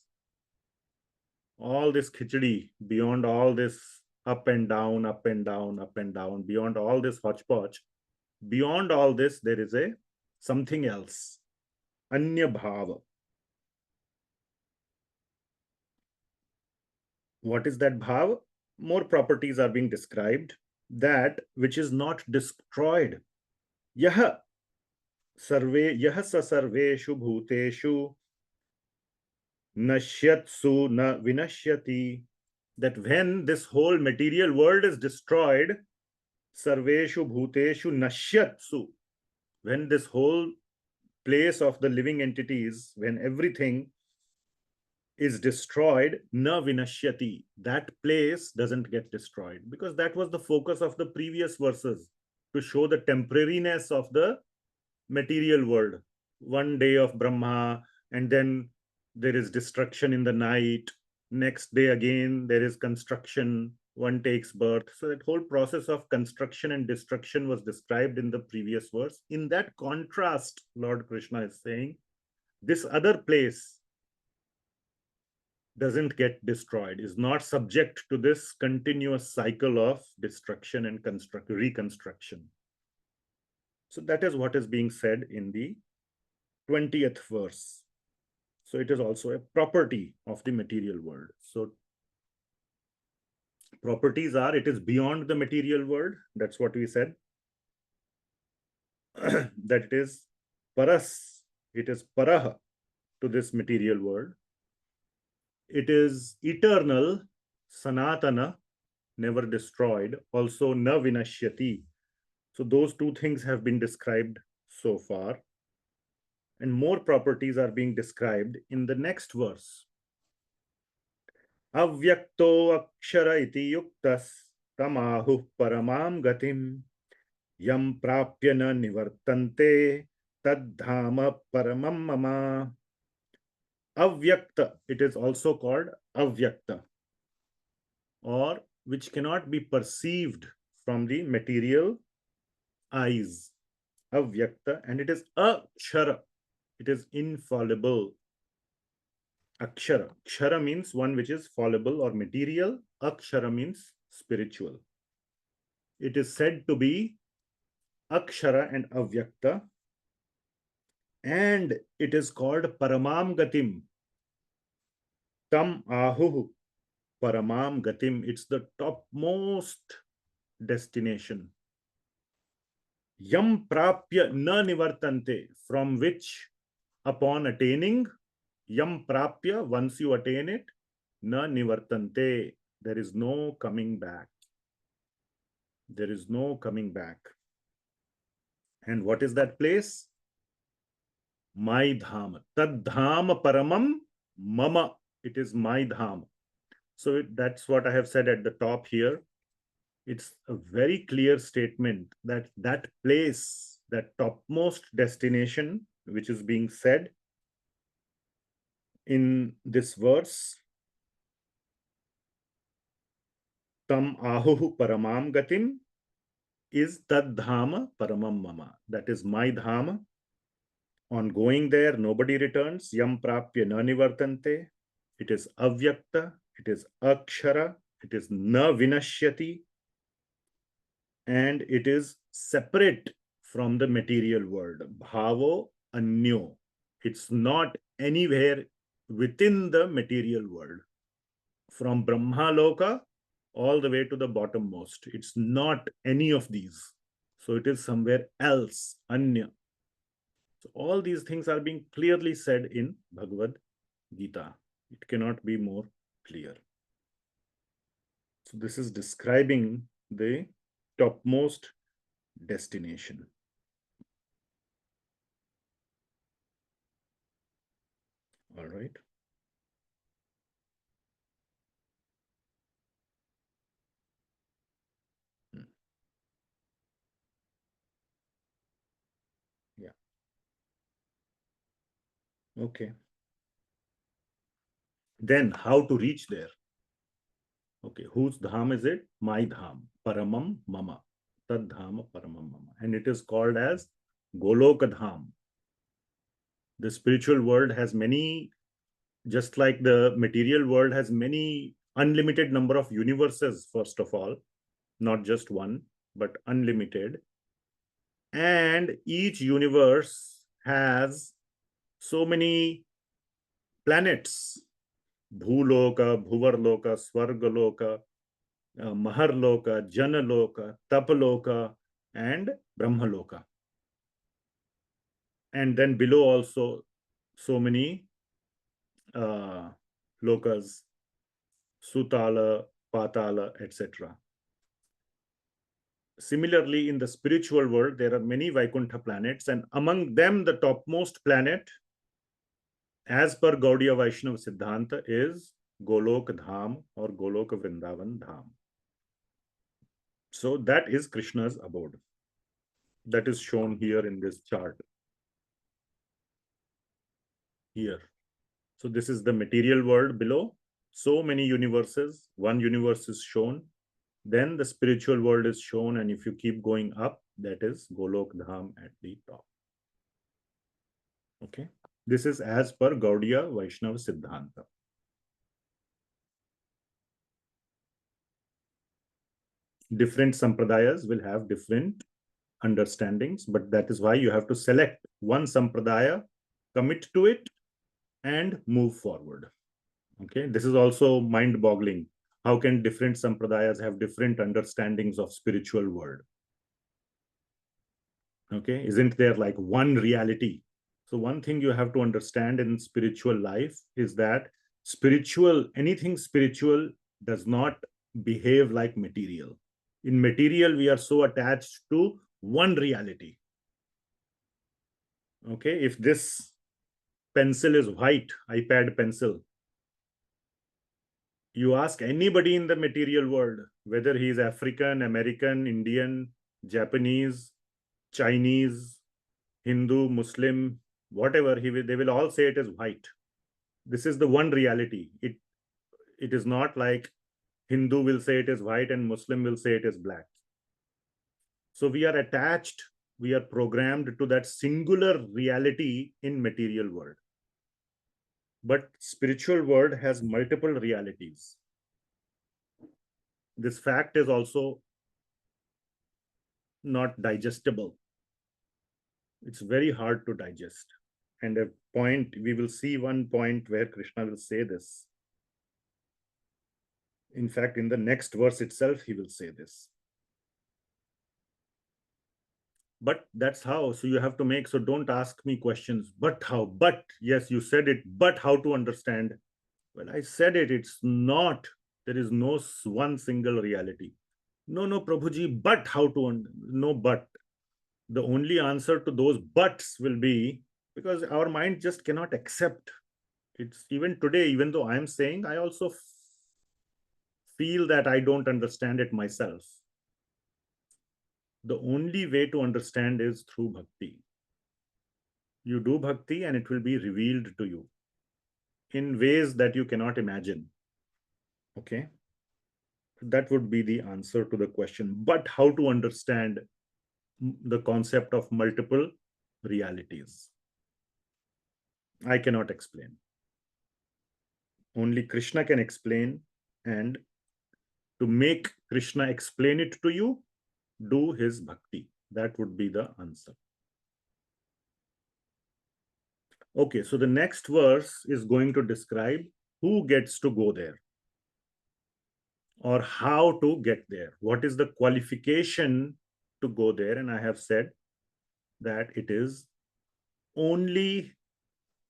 khichdi, beyond all this up and down, up and down, up and down, beyond all this hodgepodge, beyond all this, there is a something else, anya bhava. What is that bhava? More properties are being described. That which is not destroyed. Yaha sa sarveshu bhuteshu nashyatsu na vinashyati. That when this whole material world is destroyed, sarveshu bhuteshu nashyatsu. When this whole place of the living entities, when everything is destroyed, na vinashyati, that place doesn't get destroyed, because that was the focus of the previous verses, to show the temporariness of the material world. One day of Brahma, and then there is destruction in the night. Next day again, there is construction. One takes birth. So that whole process of construction and destruction was described in the previous verse. In that contrast, Lord Krishna is saying, this other place doesn't get destroyed, is not subject to this continuous cycle of destruction and reconstruction. So that is what is being said in the 20th verse. So it is also a property of the material world. So properties are, it is beyond the material world. That's what we said. That it is paras, it is paraha to this material world. It is eternal, sanatana, never destroyed, also na vinashyati. So those two things have been described so far. And more properties are being described in the next verse. Avyakto akshara iti yuktas tamahu paramam gatim yam prapya na nivartante tadhama paramam mama. Avyakta, it is also called avyakta, or which cannot be perceived from the material eyes. Avyakta, and it is akshara, it is infallible. Akshara. Kshara means one which is fallible or material. Akshara means spiritual. It is said to be akshara and avyakta, and it is called paramam gatim. Tam ahuhu paramam gatim. It's the topmost destination. Yam prapya na nivartante, from which upon attaining, yam prapya, once you attain it, na nivartante, there is no coming back. There is no coming back. And what is that place? My dham. Tad dham paramam mama. It is my dham. So that's what I have said at the top here. It's a very clear statement that that place that topmost destination, which is being said in this verse, tam ahuhu paramam gatim, is tad dhama paramam mama. That is my dhama. On going there, nobody returns. Yam prapya na nivartante. It is avyakta. It is akshara. It is na vinashyati. And it is separate from the material world. Bhavo anyo. It's not anywhere within the material world. From Brahma Loka all the way to the bottommost. It's not any of these. So it is somewhere else, anya. So all these things are being clearly said in Bhagavad Gita. It cannot be more clear. So this is describing the topmost destination. All right. Yeah. Okay. Then how to reach there? Okay, whose dham is it? My dham, paramam mama, tad dhama paramam mama. And it is called as Goloka dham. The spiritual world has many, just like the material world has many unlimited number of universes, first of all, not just one, but unlimited. And each universe has so many planets. Bhuloka, Bhuvarloka, Svargaloka, Maharloka, Janaloka, Tapaloka, and Brahmaloka. And then below also so many lokas, Sutala, Patala, etc. Similarly, in the spiritual world, there are many Vaikuntha planets, and among them, the topmost planet, as per Gaudiya Vaishnav Siddhant, is Golok Dham or Golok Vrindavan Dham. So that is Krishna's abode. That is shown here in this chart. Here. So this is the material world below. So many universes. One universe is shown. Then the spiritual world is shown. And if you keep going up, that is Golok Dham at the top. Okay. This is as per Gaudiya Vaishnava Siddhanta. Different sampradayas will have different understandings, but that is why you have to select one sampradaya, commit to it, and move forward. Okay, this is also mind-boggling. How can different sampradayas have different understandings of spiritual world? Okay, isn't there like one reality? So one thing you have to understand in spiritual life is that anything spiritual does not behave like material. In material, we are so attached to one reality. Okay, if this pencil is white, iPad pencil, you ask anybody in the material world, whether he is African, American, Indian, Japanese, Chinese, Hindu, Muslim, whatever, they will all say it is white. This is the one reality. It is not like Hindu will say it is white and Muslim will say it is black. So we are attached, we are programmed to that singular reality in material world. But spiritual world has multiple realities. This fact is also not digestible. It's very hard to digest. And a point, we will see one point where Krishna will say this. In fact, in the next verse itself, he will say this. But that's how. So you have to make, so don't ask me questions. But how? But yes, you said it, but how to understand? Well, I said it, it's not. There is no one single reality. No, Prabhuji, but how to, no, but. The only answer to those buts will be, because our mind just cannot accept. It's even today, even though I'm saying, I also feel that I don't understand it myself. The only way to understand is through bhakti. You do bhakti and it will be revealed to you in ways that you cannot imagine. Okay? That would be the answer to the question. But how to understand the concept of multiple realities? I cannot explain. Only Krishna can explain, and to make Krishna explain it to you, do his bhakti. That would be the answer. Okay, so the next verse is going to describe who gets to go there or how to get there. What is the qualification to go there? And I have said that it is only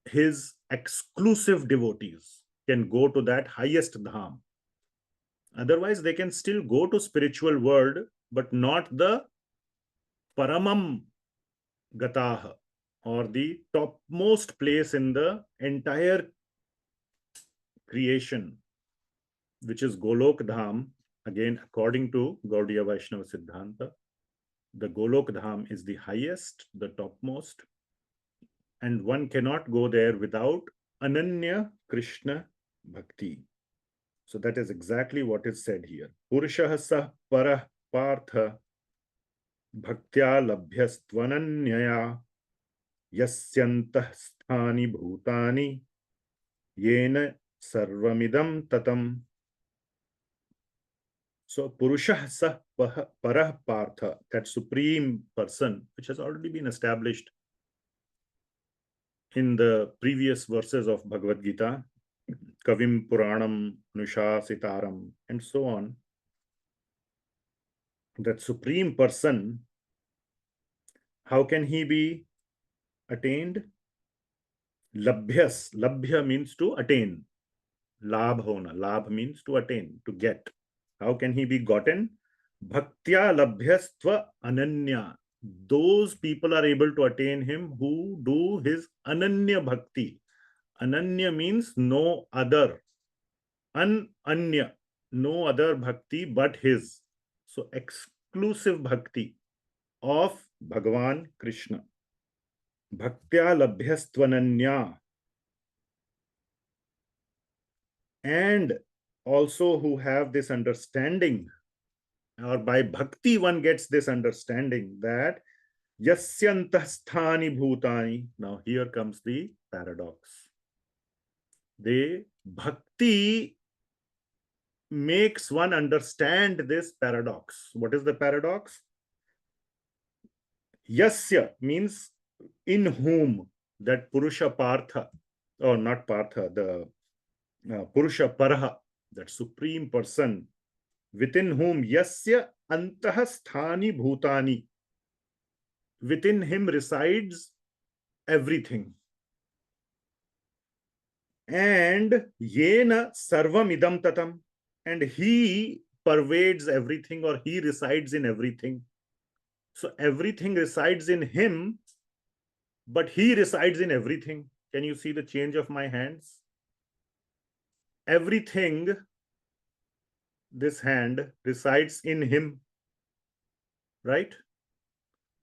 his exclusive devotees can go to that highest dham. Otherwise, they can still go to spiritual world, but not the paramam gataha, or the topmost place in the entire creation, which is Golok Dham. Again, according to Gaudiya Vaishnav Siddhanta, the Golok Dham is the highest, the topmost, and one cannot go there without Ananya Krishna Bhakti. So that is exactly what is said here. Purushah sah parah partha bhaktya labhyastvananyaya yasyantah sthani bhutani yena sarvamidam tatam. So Purushah sah parah partha, that supreme person, which has already been established in the previous verses of Bhagavad Gita, Kavim Puranam Nushasitaram, and so on. That supreme person, how can he be attained? Labhyas. Labhya means to attain. Labh hona. Labh means to attain, to get. How can he be gotten? Bhaktya labhyastva ananya. Those people are able to attain him who do his ananya bhakti. Ananya means no other. Anya, no other bhakti but his. So exclusive bhakti of Bhagavan Krishna. Bhaktya labhyastvananya. And also who have this understanding, or by bhakti one gets this understanding that yasyantah sthani bhutani. Now here comes the paradox. The bhakti makes one understand this paradox. What is the paradox? Yasya means in whom, that Purusha Partha, or not Partha, the Purusha Paraha, that supreme person, within whom yasya antah sthani bhutani, within him resides everything. And yena sarvam idam tatam, and he pervades everything, or he resides in everything. So everything resides in him, but he resides in everything. Can you see the change of my hands? Everything, this hand, resides in him, right?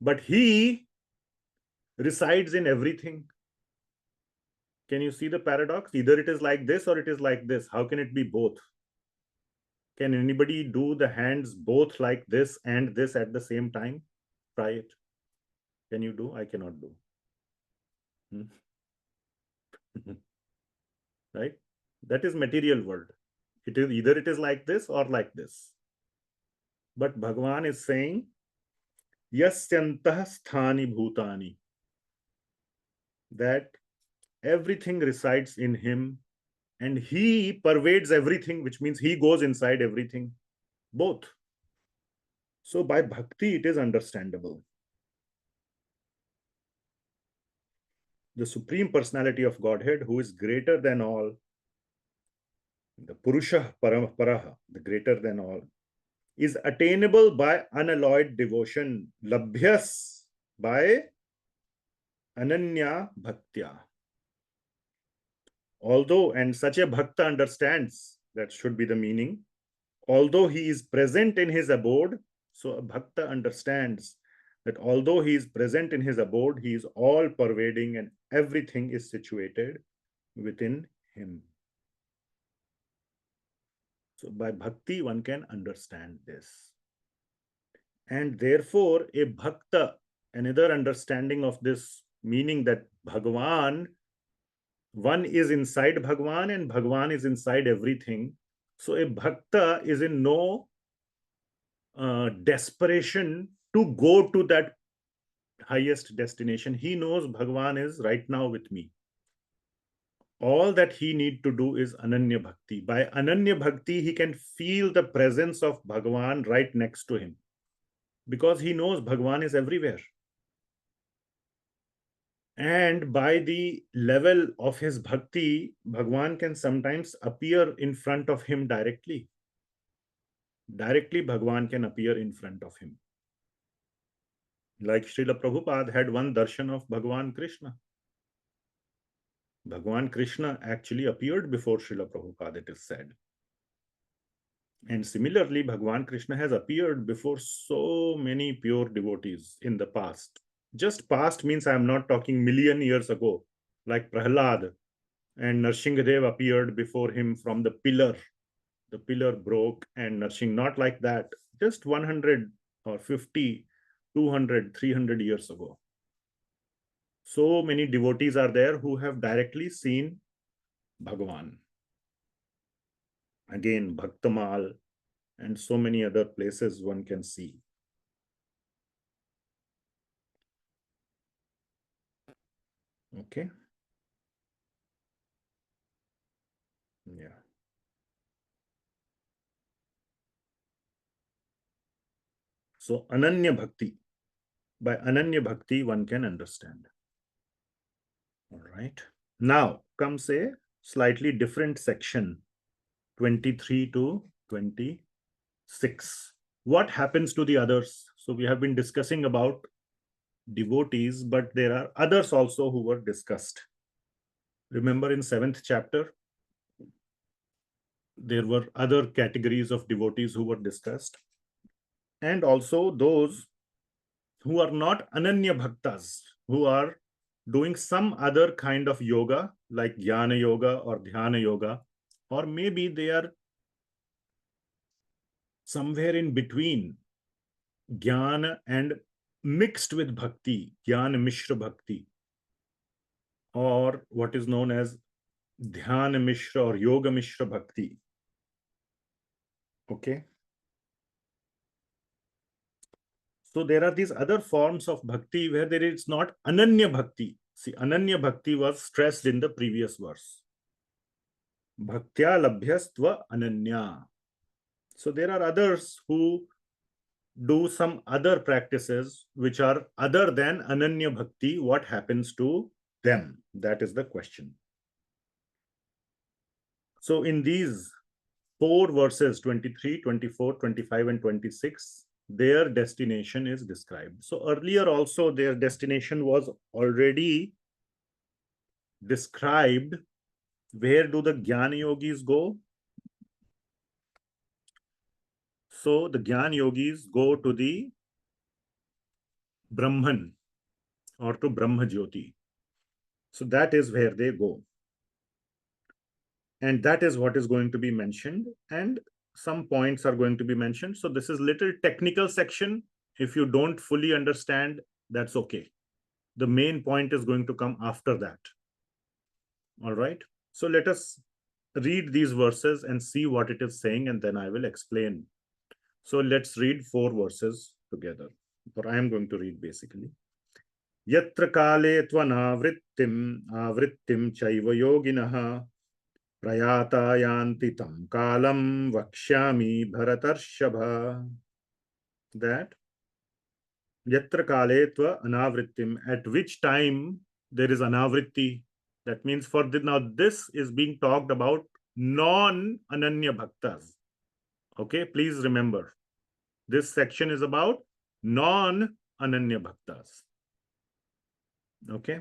But he resides in everything. Can you see the paradox? Either it is like this or it is like this. How can it be both? Can anybody do the hands both like this and this at the same time? Try it. Can you do? I cannot do. Right? That is material world. It is either it is like this or like this. But Bhagavan is saying, yasyantah sthani bhutani, that everything resides in him and he pervades everything, which means he goes inside everything. Both. So by bhakti, it is understandable. The Supreme Personality of Godhead, who is greater than all, the Purusha Paraha, the greater than all, is attainable by unalloyed devotion, labhyas, by ananya bhaktya. Although, and such a bhakta understands, that should be the meaning, although he is present in his abode, So a bhakta understands that although he is present in his abode, he is all pervading and everything is situated within him. So by bhakti, one can understand this. And therefore, a bhakta, another understanding of this meaning that Bhagavan, one is inside Bhagavan and Bhagavan is inside everything. So a bhakta is in no desperation to go to that highest destination. He knows Bhagavan is right now with me. All that he need to do is Ananya Bhakti. By Ananya Bhakti, he can feel the presence of Bhagavan right next to him, because he knows Bhagavan is everywhere. And by the level of his bhakti, Bhagavan can sometimes appear in front of him directly. Directly, Bhagavan can appear in front of him. Like Srila Prabhupada had one darshan of Bhagavan Krishna. Bhagavan Krishna actually appeared before Srila Prabhupada, it is said. And similarly, Bhagavan Krishna has appeared before so many pure devotees in the past. Just past means I am not talking million years ago, like Prahlad and Narsinghadev appeared before him from the pillar. The pillar broke and Narsingh, not like that, just 100 or 50, 200, 300 years ago. So many devotees are there who have directly seen Bhagavan. Again, Bhaktamaal and so many other places one can see. Okay. Yeah. So Ananya Bhakti. By Ananya Bhakti, one can understand. All right. Now comes a slightly different section, 23 to 26. What happens to the others? So we have been discussing about devotees, but there are others also who were discussed. Remember in 7th chapter, there were other categories of devotees who were discussed. And also those who are not Ananya Bhaktas, who are doing some other kind of yoga, like Jnana Yoga or Dhyana Yoga, or maybe they are somewhere in between Jnana and mixed with Bhakti, Jnana Mishra Bhakti, or what is known as Dhyana Mishra or Yoga Mishra Bhakti. Okay. So there are these other forms of bhakti where there is not Ananya Bhakti. See, Ananya Bhakti was stressed in the previous verse. Bhaktya labhyastva ananya. So there are others who do some other practices which are other than Ananya Bhakti. What happens to them? That is the question. So in these 4 verses, 23, 24, 25, and 26, their destination is described. So earlier also their destination was already described. Where do the Jnana Yogis go? So the Jnana Yogis go to the Brahman or to Brahma Jyoti. So that is where they go. And that is what is going to be mentioned. And some points are going to be mentioned. So this is little technical section. If you don't fully understand, that's okay. The main point is going to come after that. All right. So let us read these verses and see what it is saying, and then I will explain. So let's read 4 verses together. Or I am going to read basically. Yatra kale tvanavrittim avrittim chaiva yoginaha prayata yanti tam kalam vakshyami bharatarshabha. That yatra kale tva anavrittim, at which time there is anavritti. That means for the, now this is being talked about non-Ananya Bhaktas. Okay, please remember. This section is about non-Ananya Bhaktas. Okay.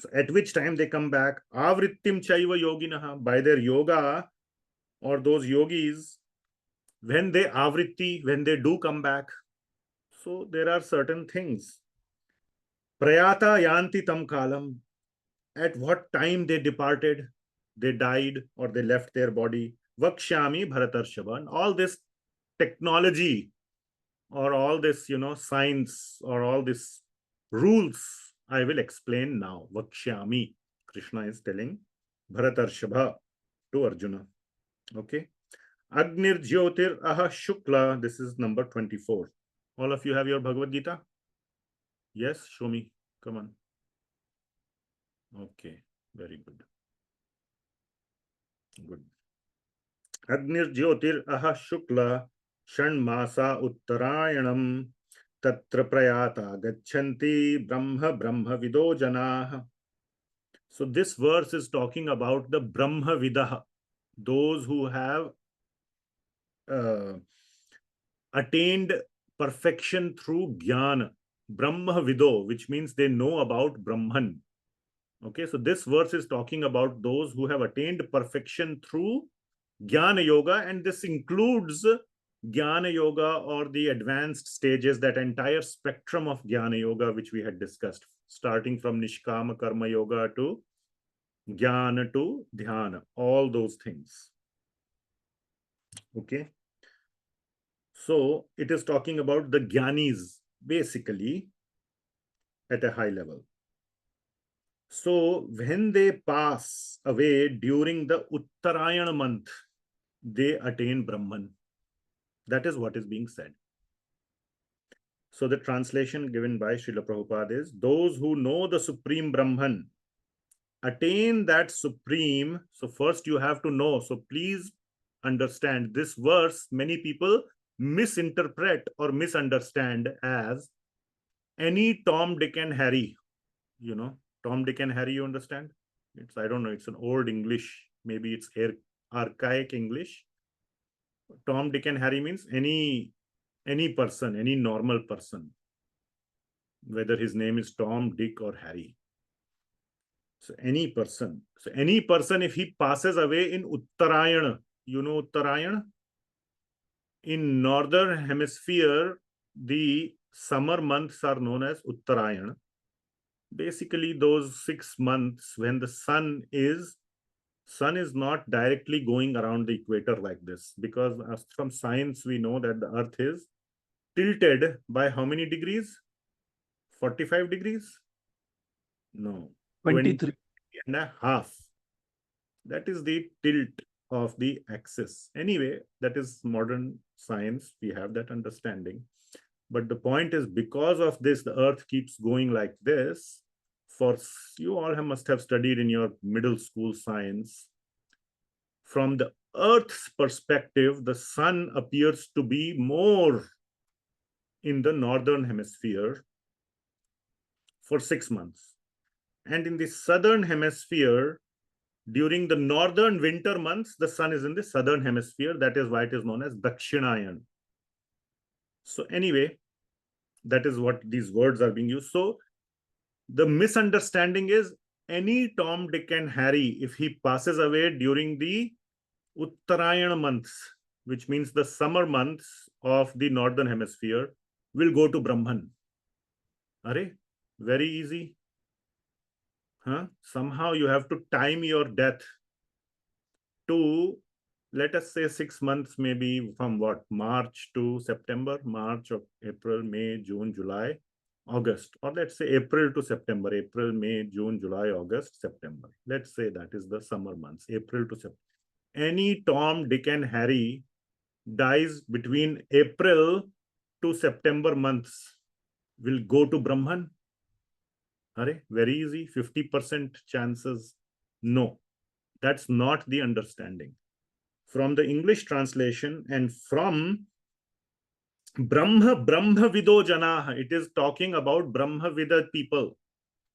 So at which time they come back, avrittim chaiva yoginaha, by their yoga, or those yogis when they avritti, when they do come back. So there are certain things. Prayata yanti tam kalam. At what time they departed, they died, or they left their body. Vakshami bharatarshavan. All this technology, or all this, science, or all this rules, I will explain now. Vakshami. Krishna is telling Bharatarshabha to Arjuna. Okay. Agnir Jyotir Aha Shukla. This is number 24. All of you have your Bhagavad Gita? Yes, show me. Come on. Okay, very good. Good. Agnir Jyotir Aha Shukla Shanmasa Uttarayanam Tatra Prayata Gachanti Brahma Brahma Vido Janah. So this verse is talking about the Brahma Vidah, those who have attained perfection through Jnana, Brahma Vido, which means they know about Brahman. Okay, so this verse is talking about those who have attained perfection through Jnana Yoga, and this includes Jnana Yoga, or the advanced stages, that entire spectrum of Jnana Yoga which we had discussed, starting from Nishkama Karma Yoga to Jnana to Dhyana, all those things. Okay. So it is talking about the Jnanis, basically, at a high level. So when they pass away during the Uttarayana month, they attain Brahman. That is what is being said. So the translation given by Srila Prabhupada is, those who know the Supreme Brahman, attain that Supreme. So first you have to know. So please understand this verse, many people misinterpret or misunderstand as any Tom, Dick and Harry. Tom, Dick and Harry, you understand? It's, I don't know, it's an old English. Maybe it's archaic English. Tom, Dick and Harry means any person, any normal person, whether his name is Tom, Dick or Harry. So any person. So any person, if he passes away in Uttarayana, Uttarayana? In northern hemisphere, the summer months are known as Uttarayana. Basically, those 6 months when the sun is not directly going around the equator like this, because from science we know that the earth is tilted by how many degrees? 45 degrees? No. 23 and a half. That is the tilt of the axis. Anyway, that is modern science. We have that understanding. But the point is, because of this, the earth keeps going like this. For you all must have studied in your middle school science. From the earth's perspective, the sun appears to be more in the northern hemisphere for 6 months. And in the southern hemisphere, during the northern winter months, the sun is in the southern hemisphere. That is why it is known as Dakshinayan. So anyway, that is what these words are being used. So the misunderstanding is, any Tom, Dick and Harry, if he passes away during the Uttarayana months, which means the summer months of the northern hemisphere, will go to Brahman. Are? Very easy. Somehow you have to time your death to, let us say, 6 months, maybe from what? March to September, March, April, May, June, July, August, or let's say April to September, April, May, June, July, August, September. Let's say that is the summer months, April to September. Any Tom, Dick and Harry dies between April to September months will go to Brahman. Very easy, 50% chances. No, that's not the understanding. From the English translation and from Brahma Vido Janah, it is talking about Brahma Vida people,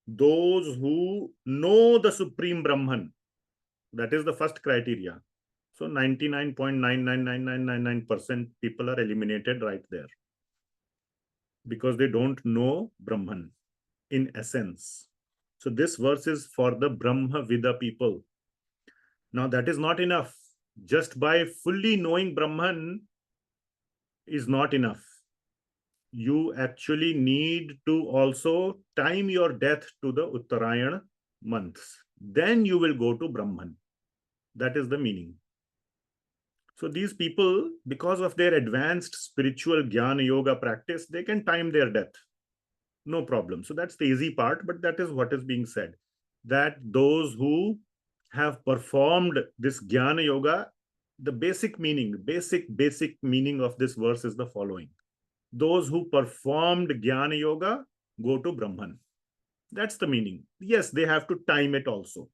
those who know the Supreme Brahman. That is the first criteria. So 99.999999% people are eliminated right there, because they don't know Brahman in essence. So this verse is for the Brahma Vida people. Now that is not enough. Just by fully knowing Brahman, is not enough. You actually need to also time your death to the Uttarayana months. Then you will go to Brahman. That is the meaning. So these people, because of their advanced spiritual Jnana Yoga practice, they can time their death. No problem. So that's the easy part, but that is what is being said. That those who have performed this Jnana Yoga, the basic meaning of this verse is the following. Those who performed Jnana Yoga go to Brahman. That's the meaning. Yes, they have to time it also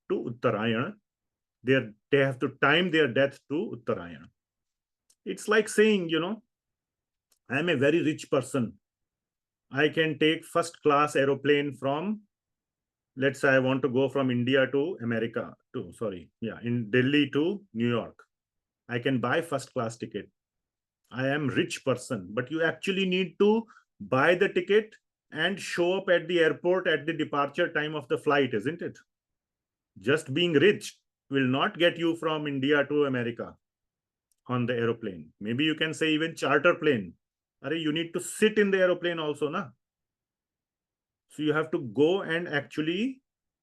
to Uttarayana. They have to time their death to Uttarayana. It's like saying, you know, I'm a very rich person. I can take first class aeroplane from, let's say I want to go from India to America, in Delhi to New York. I can buy first class ticket. I am rich person, but you actually need to buy the ticket and show up at the airport at the departure time of the flight, isn't it? Just being rich will not get you from India to America on the aeroplane. Maybe you can say even charter plane. You need to sit in the aeroplane also, na? So you have to go and actually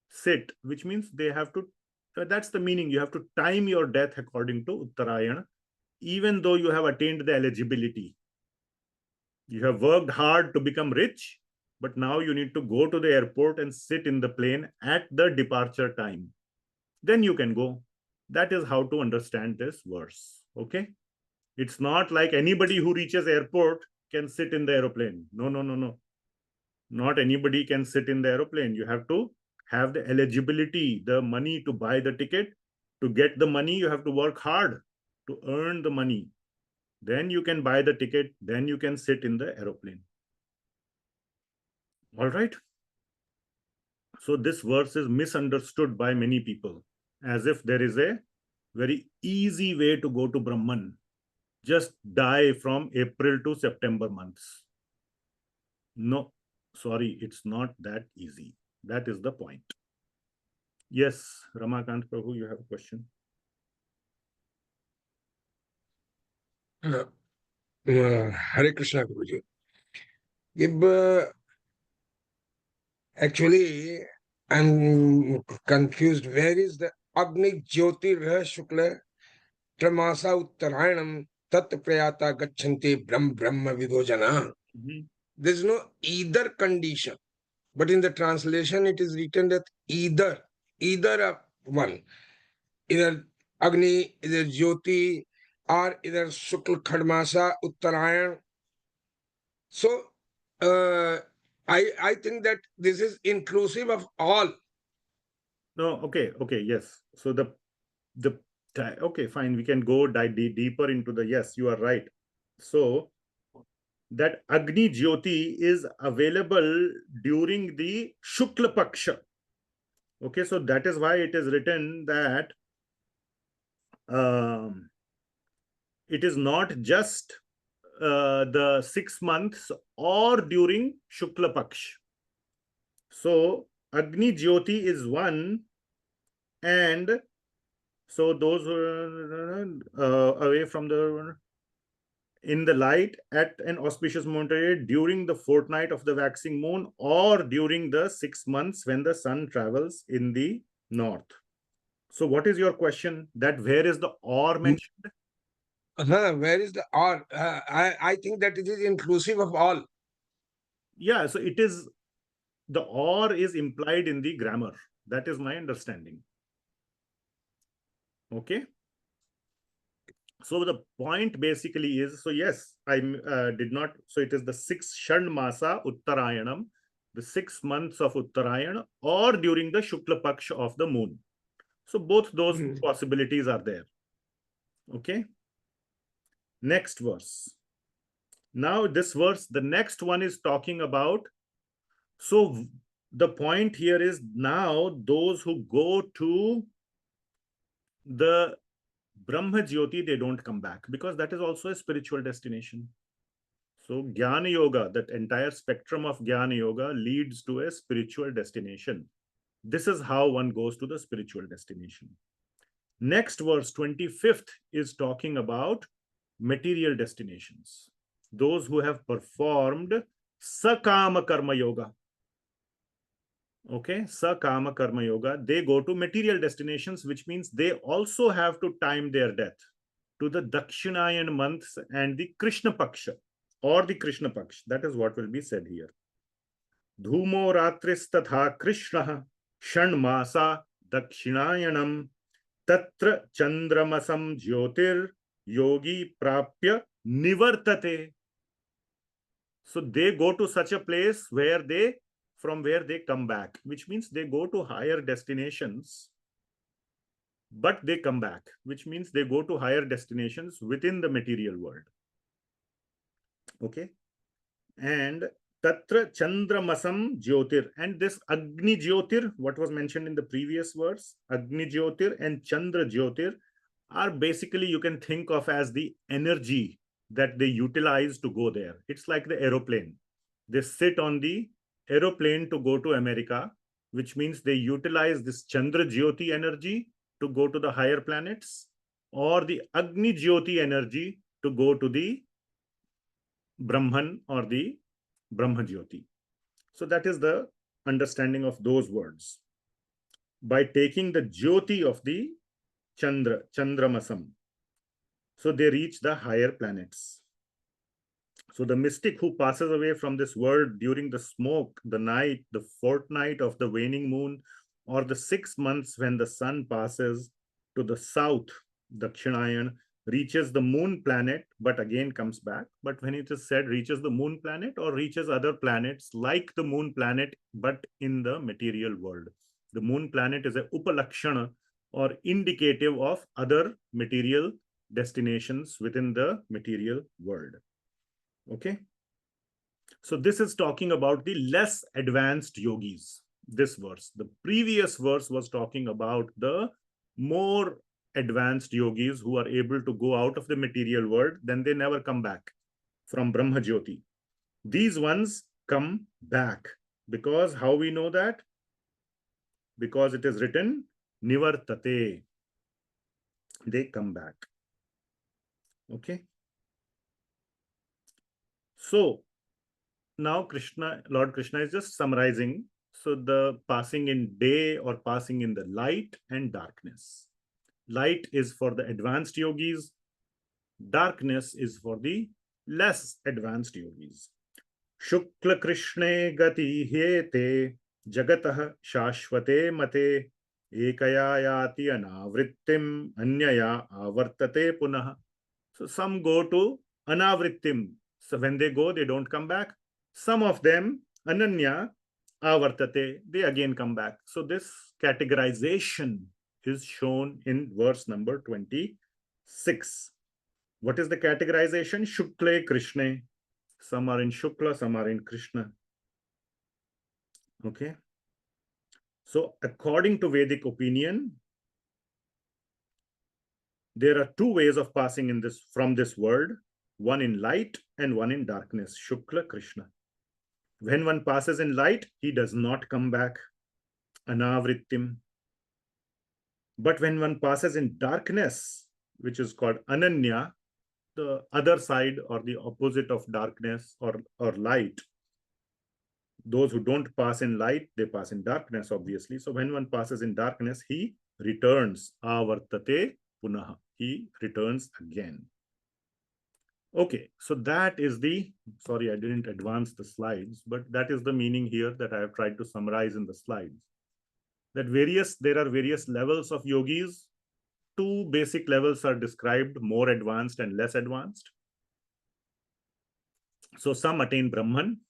sit, which means they have to, that's the meaning. You have to time your death according to Uttarayana, even though you have attained the eligibility. You have worked hard to become rich, but now you need to go to the airport and sit in the plane at the departure time. Then you can go. That is how to understand this verse. Okay? It's not like anybody who reaches airport can sit in the aeroplane. No. Not anybody can sit in the aeroplane. You have to have the eligibility, the money to buy the ticket. To get the money, you have to work hard to earn the money. Then you can buy the ticket. Then you can sit in the aeroplane. All right. So this verse is misunderstood by many people as if there is a very easy way to go to Brahman. Just die from April to September months. No, sorry, it's not that easy. That is the point. Yes, Ramakant Prabhu, you have a question? Hare Krishna, Guruji. Actually, I'm confused. Where is the Agni Jyoti Rah Shukla Tramasa Uttarayanam Tat Prayata Gachanti Brahma Vidojana? There's no either condition. But in the translation, it is written that either of one. Either Agni, either Jyoti, or either Shukla Khadmasa Uttarayan. So, I think that this is inclusive of all. No, okay, yes. So okay, fine. We can go deeper into the, yes, you are right. So that Agni Jyoti is available during the Shukla Paksha. Okay, so that is why it is written that it is not just the 6 months or during Shukla Paksh. So Agni Jyoti is one, and so those away from the in the light at an auspicious moon during the fortnight of the waxing moon or during the 6 months when the sun travels in the north. So what is your question? That where is the or mentioned? Where is the or? I think that it is inclusive of all. Yeah, so it is, the or is implied in the grammar. That is my understanding. Okay. So the point basically is, so yes, I did not, so it is the 6 Shanmasa Uttarayanam, the 6 months of Uttarayana, or during the Shukla Paksha of the moon. So both those possibilities are there. Okay. Next verse. Now this verse, the next one is talking about, so the point here is now those who go to the Brahma Jyoti, they don't come back because that is also a spiritual destination. So Jnana Yoga, that entire spectrum of Jnana Yoga leads to a spiritual destination. This is how one goes to the spiritual destination. Next verse, 25th, is talking about material destinations. Those who have performed sakama karma yoga. Okay, sakama karma yoga, they go to material destinations, which means they also have to time their death to the Dakshinayan months and the Krishna Paksha or the Krishna Paksha. That is what will be said here. Dhumo ratris tatha Krishna shanmasa Dakshinayanam tatra chandramasam jyotir yogi prapya nivartate. So they go to such a place where from where they come back, which means they go to higher destinations, but they come back, which means they go to higher destinations within the material world. Okay. And tatra chandramasam jyotir, and this agni jyotir, what was mentioned in the previous verse, agni jyotir and chandra jyotir are basically, you can think of as the energy that they utilize to go there. It's like the aeroplane. They sit on the aeroplane to go to America, which means they utilize this chandra jyoti energy to go to the higher planets, or the agni jyoti energy to go to the Brahman or the Brahma Jyoti. So that is the understanding of those words. By taking the Jyoti of the Chandramasam, so they reach the higher planets. So the mystic who passes away from this world during the smoke, the night, the fortnight of the waning moon, or the 6 months when the sun passes to the south, Dakshinayan, reaches the moon planet, but again comes back. But when it is said reaches the moon planet or reaches other planets like the moon planet, but in the material world. The moon planet is a upalakshana or indicative of other material destinations within the material world. Okay. So this is talking about the less advanced yogis, this verse. The previous verse was talking about the more advanced yogis who are able to go out of the material world, then they never come back from Brahma Jyoti. These ones come back. Because how we know that? Because it is written, Nivartate. They come back. Okay. So now Lord Krishna is just summarizing. So the passing in day or passing in the light and darkness. Light is for the advanced yogis. Darkness is for the less advanced yogis. Shukla Krishne gati hete jagatah shashvate mate ekaya yati anavrittim anyaya avartate punah. So some go to anavrittim. So when they go, they don't come back. Some of them, ananya avartate, they again come back. So this categorization is shown in verse number 26. What is the categorization? Shukle Krishna. Some are in Shukla, some are in Krishna. Okay. So according to Vedic opinion, there are two ways of passing in this from this world, one in light and one in darkness, Shukla Krishna. When one passes in light, he does not come back, anavrittim. But when one passes in darkness, which is called ananya, the other side or the opposite of darkness or light, those who don't pass in light, they pass in darkness, obviously. So when one passes in darkness, he returns, avartate punaha, he returns again. Okay, so that is the, sorry, I didn't advance the slides, but that is the meaning here that I have tried to summarize in the slides. That there are various levels of yogis. Two basic levels are described, more advanced and less advanced. So some attain Brahman,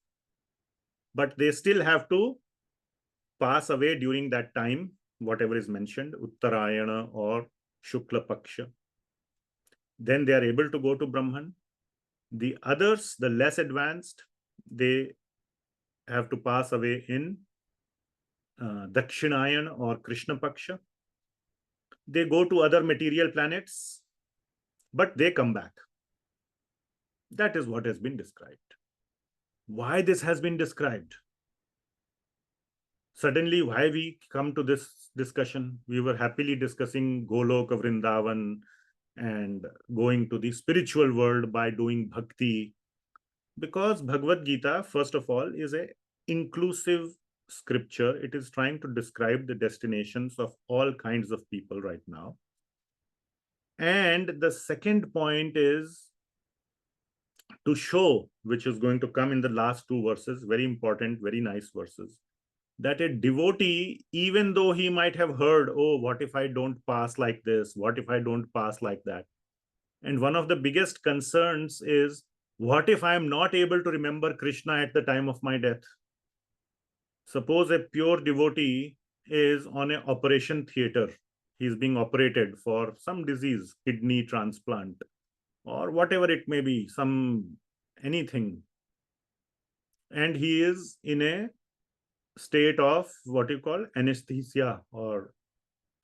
but they still have to pass away during that time, whatever is mentioned, Uttarayana or Shukla Paksha. Then they are able to go to Brahman. The others, the less advanced, they have to pass away in Dakshinayan or Krishna Paksha. They go to other material planets, but they come back. That is what has been described. Why this has been described? Suddenly, why we come to this discussion? We were happily discussing Goloka, Vrindavan, and going to the spiritual world by doing bhakti. Because Bhagavad Gita, first of all, is a inclusive scripture. It is trying to describe the destinations of all kinds of people right now. And the second point is to show, which is going to come in the last two verses, very important, very nice verses, that a devotee, even though he might have heard, oh, what if I don't pass like this? What if I don't pass like that? And one of the biggest concerns is, what if I am not able to remember Krishna at the time of my death? Suppose a pure devotee is on an operation theater. He's being operated for some disease, kidney transplant, or whatever it may be, anything. And he is in a state of what you call anesthesia, or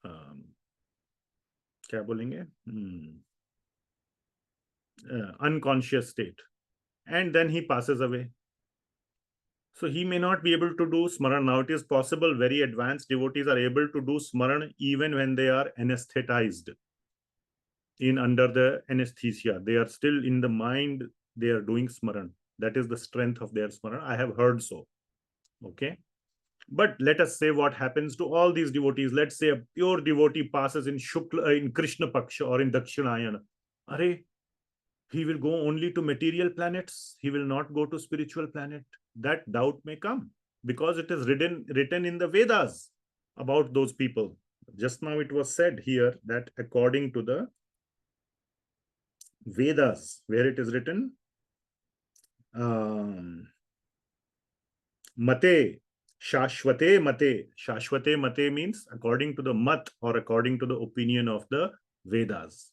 क्या बोलेंगे? Unconscious state. And then he passes away. So he may not be able to do smaran. Now it is possible very advanced devotees are able to do smaran even when they are anesthetized, under the anesthesia. They are still in the mind, they are doing smaran. That is the strength of their smaran. I have heard so. Okay. But let us say what happens to all these devotees. Let's say a pure devotee passes in Krishna Paksha or in Dakshinayana. Are, he will go only to material planets. He will not go to spiritual planet. That doubt may come because it is written in the Vedas about those people. Just now it was said here that according to the Vedas, where it is written, Mate, Shashwate Mate. Shashwate Mate means according to the mat, or according to the opinion of the Vedas,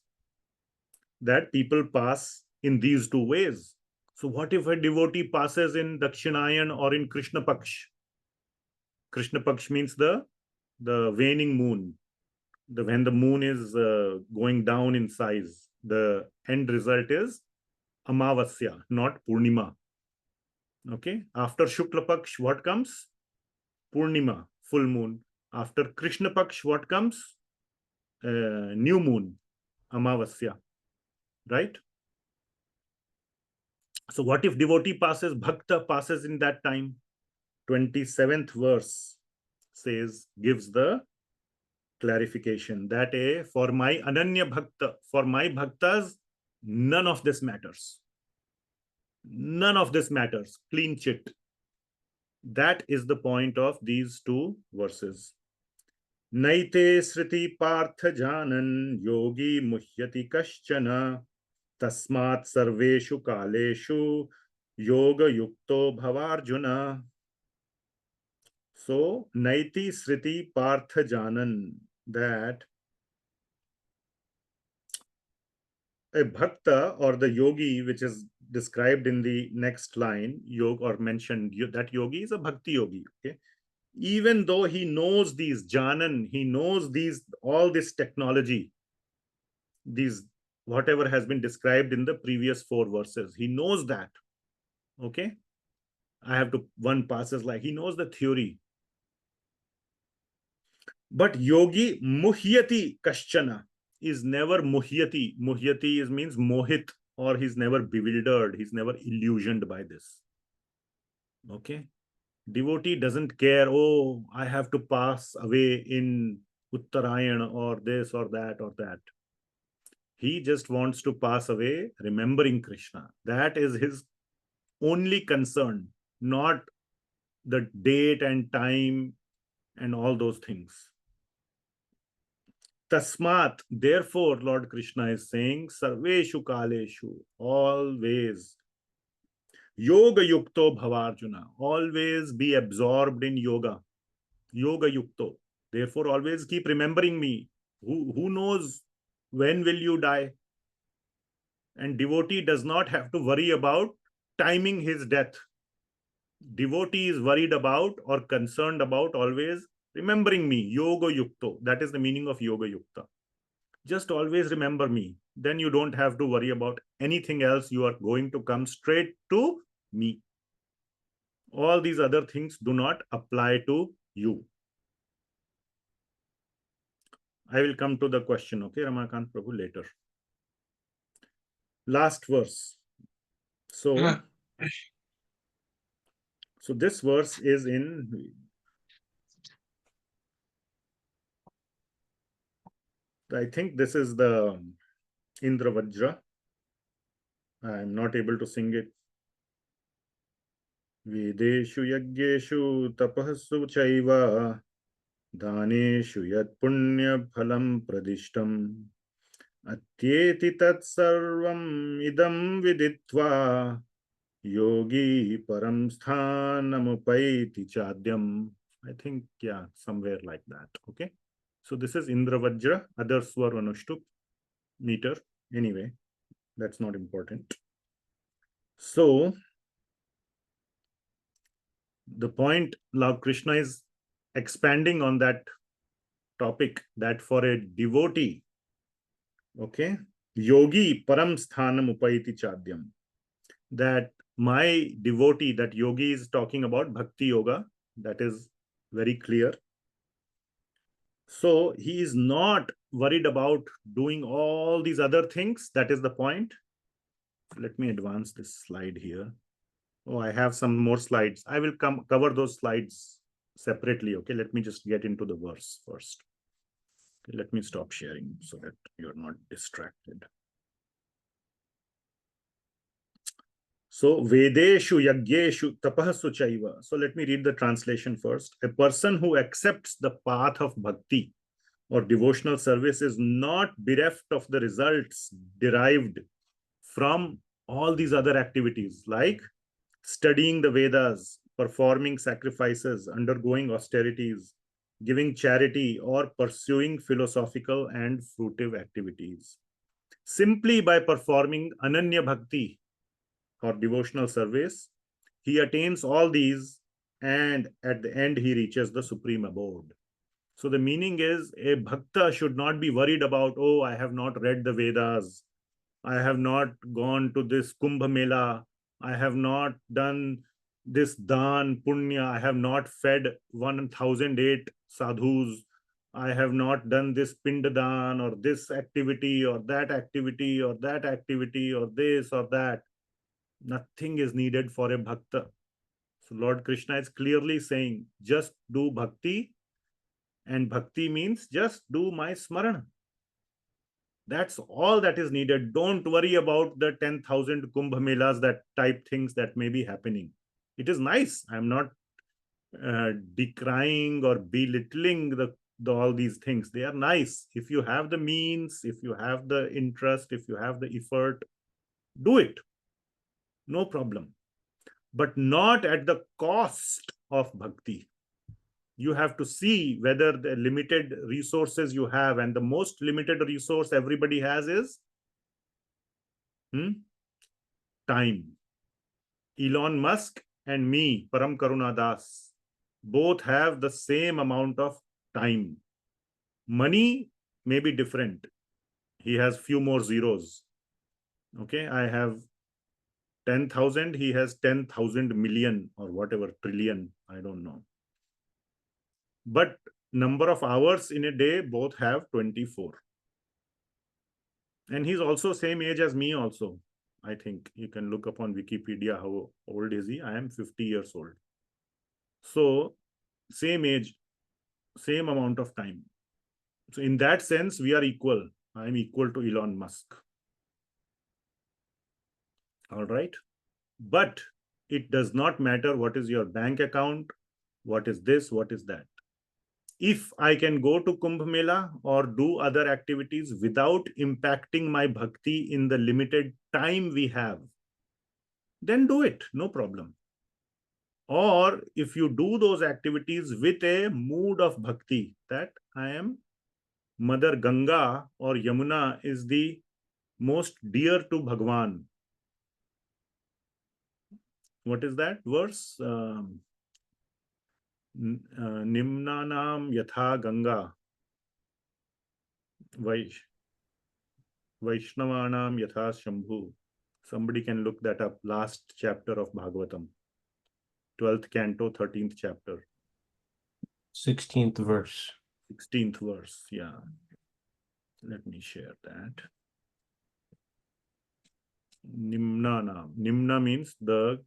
that people pass in these two ways. So what if a devotee passes in Dakshinayan or in Krishna Paksh? Krishna Paksh means the waning moon. When the moon is going down in size, the end result is Amavasya, not Purnima. Okay. After Shukla Paksh, what comes? Purnima, full moon. After Krishna Paksh, what comes? New moon, Amavasya. Right? So what if devotee passes, bhakta passes in that time? 27th verse says, gives the clarification that for my ananya bhakta, for my bhaktas, none of this matters. None of this matters. Clean chit. That is the point of these two verses. Naite sriti partha janan yogi muhyati kaschana tasmat sarveshu kaleshu yoga yukto bhavarjuna. So, naiti sriti partha janan, that a bhakta or the yogi, which is described in the next line, yoga, or mentioned, that yogi is a bhakti yogi. Okay, even though he knows these janan, he knows all this technology, these whatever has been described in the previous 4 verses, he knows that. Okay, one passes like he knows the theory. But yogi muhyati kaschana is never muhyati. Muhyati means mohit, or he's never bewildered, he's never illusioned by this. Okay. Devotee doesn't care, oh, I have to pass away in Uttarayan or this or that or that. He just wants to pass away remembering Krishna. That is his only concern, not the date and time and all those things. Tasmat, therefore, Lord Krishna is saying, Sarveshu Kaleshu, always. Yoga Yukto Bhavarjuna, always be absorbed in yoga. Yoga Yukto. Therefore, always keep remembering me. Who knows when will you die? And devotee does not have to worry about timing his death. Devotee is worried about or concerned about always remembering me. Yoga Yukto. That is the meaning of Yoga Yukta. Just always remember me. Then you don't have to worry about anything else. You are going to come straight to me. All these other things do not apply to you. I will come to the question, okay, Ramakant Prabhu, later. last verse. So this verse is in, I think this is the Indra Vajra. I am not able to sing it. Vedeshu yaggeshu tapassu chaiva dhaneshu yat punya phalam pradishtam atyeti tat sarvam idam viditva yogi param sthanam chadyam. I think, yeah, somewhere like that. Okay. So this is Indra Vajra, others were Anushtup meter. Anyway, that's not important. So the point Lord Krishna is expanding on that topic, that for a devotee, okay, yogi param sthanam upaiti chadyam, that my devotee, that yogi is talking about bhakti yoga, that is very clear. So he is not worried about doing all these other things. That is the point. Let me advance this slide here. Oh, I have some more slides. I will cover those slides separately. Okay, let me just get into the verse first. Okay, let me stop sharing so that you're not distracted. So, Vedeshu Yagyeshu Tapahassu Chaiva. So, let me read the translation first. A person who accepts the path of bhakti or devotional service is not bereft of the results derived from all these other activities, like studying the Vedas, performing sacrifices, undergoing austerities, giving charity, or pursuing philosophical and fruitive activities. Simply by performing Ananya Bhakti or devotional service, he attains all these, and at the end he reaches the supreme abode. So the meaning is, a bhakta should not be worried about, oh, I have not read the Vedas, I have not gone to this Kumbh Mela, I have not done this dan, punya, I have not fed 1008 sadhus, I have not done this pindadan or this activity or that activity or that activity or this or that. Nothing is needed for a bhakta. So Lord Krishna is clearly saying, just do bhakti, and bhakti means just do my smarana. That's all that is needed. Don't worry about the 10,000 Kumbh Melas, that type things that may be happening. It is nice. I'm not decrying or belittling all these things. They are nice. If you have the means, if you have the interest, if you have the effort, do it. No problem. But not at the cost of bhakti. You have to see whether the limited resources you have, and the most limited resource everybody has is time. Elon Musk and me, Parama Karuna Das, both have the same amount of time. Money may be different. He has few more zeros. Okay, I have 10,000, he has 10,000 million or whatever, trillion, I don't know. But number of hours in a day, both have 24. And he's also same age as me also. I think you can look up on Wikipedia how old is he. I am 50 years old. So same age, same amount of time. So in that sense, we are equal. I am equal to Elon Musk. All right. But it does not matter what is your bank account, what is this, what is that. If I can go to Kumbh Mela or do other activities without impacting my bhakti in the limited time we have, then do it, no problem. Or if you do those activities with a mood of bhakti, that I am Mother Ganga or Yamuna is the most dear to Bhagwan. What is that verse? Nimnanam yatha Ganga, Vaishnavanam yatha Shambhu. Somebody can look that up. Last chapter of Bhagavatam, 12th canto, 13th chapter. 16th verse. 16th verse, yeah. Let me share that. Nimna. Nimna means the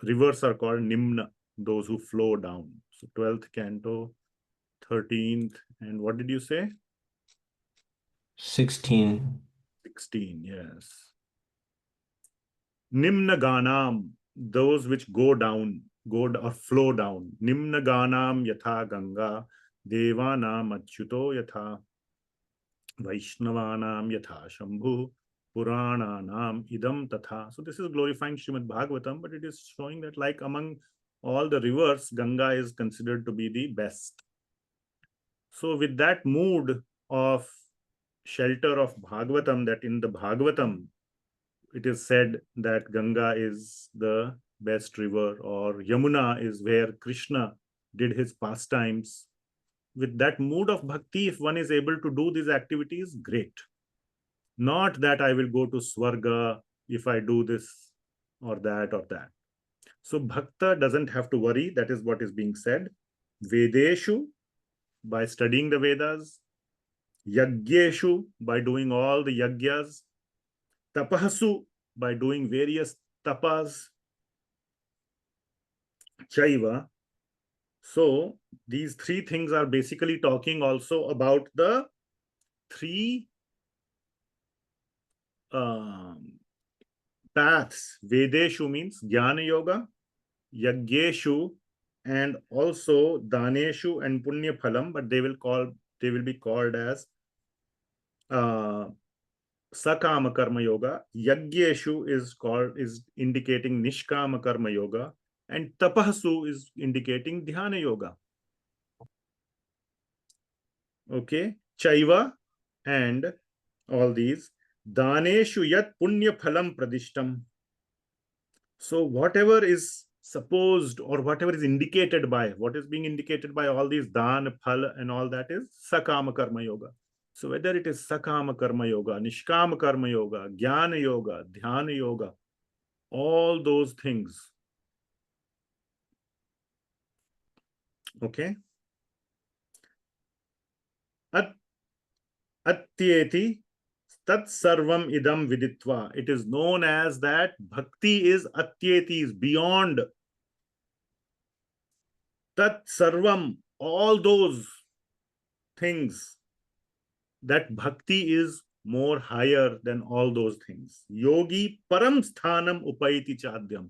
rivers are called Nimna, those who flow down. So 12th canto, 13th, and what did you say? 16. 16, yes. Nimna Ganam, those which go down, or flow down. Nimna Ganam Yatha Ganga, Devanam Achyuto Yatha, Vaishnavanam Yatha Shambhu, Purananam Idam Tatha. So this is glorifying Srimad Bhagavatam, but it is showing that like among all the rivers, Ganga is considered to be the best. So with that mood of shelter of Bhagavatam, that in the Bhagavatam, it is said that Ganga is the best river, or Yamuna is where Krishna did his pastimes. With that mood of bhakti, if one is able to do these activities, great. Not that I will go to svarga if I do this or that or that. So bhakta doesn't have to worry. That is what is being said. Vedeshu, by studying the Vedas. Yagyeshu, by doing all the yagyas. Tapahasu, by doing various tapas. Chaiva. So these three things are basically talking also about the three paths. Vedeshu means Jnana Yoga, Yagyeshu, and also Daneshu and Punya Phalam, but they will be called as Sakama Karma Yoga. Yagyeshu is indicating Nishkama Karma Yoga, and Tapasu is indicating Dhyana Yoga. Okay, Chaiva and all these. Daneshu yat punya phalam pradishtam. So whatever is supposed or whatever is indicated by, what is being indicated by all these dan, phal and all that is Sakama Karma Yoga. So whether it is Sakama Karma Yoga, Nishkama Karma Yoga, Jnana Yoga, Dhyana Yoga, all those things. Okay. Atyeti tat sarvam idam viditva. It is known as that bhakti is atyeti, is beyond. Tat sarvam, all those things. That bhakti is more higher than all those things. Yogi param sthanam upaiti chadyam.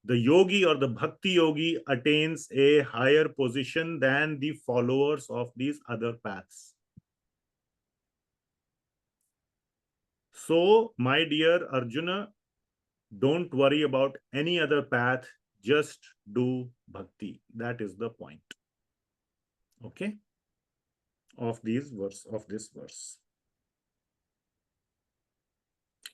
The yogi or the bhakti yogi attains a higher position than the followers of these other paths. So, my dear Arjuna, don't worry about any other path, just do bhakti. That is the point. Okay? Of this verse.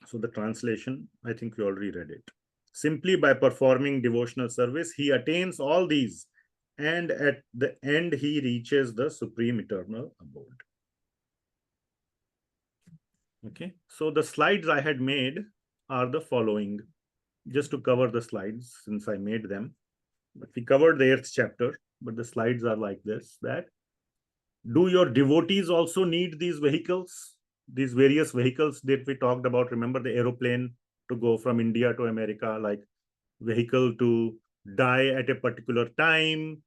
So the translation, I think we already read it. Simply by performing devotional service, he attains all these, and at the end he reaches the supreme eternal abode. Okay, so the slides I had made are the following, just to cover the slides since I made them. But we covered the 8th chapter, but the slides are like this, that do your devotees also need these vehicles, these various vehicles that we talked about? Remember the aeroplane to go from India to America, like vehicle to die at a particular time,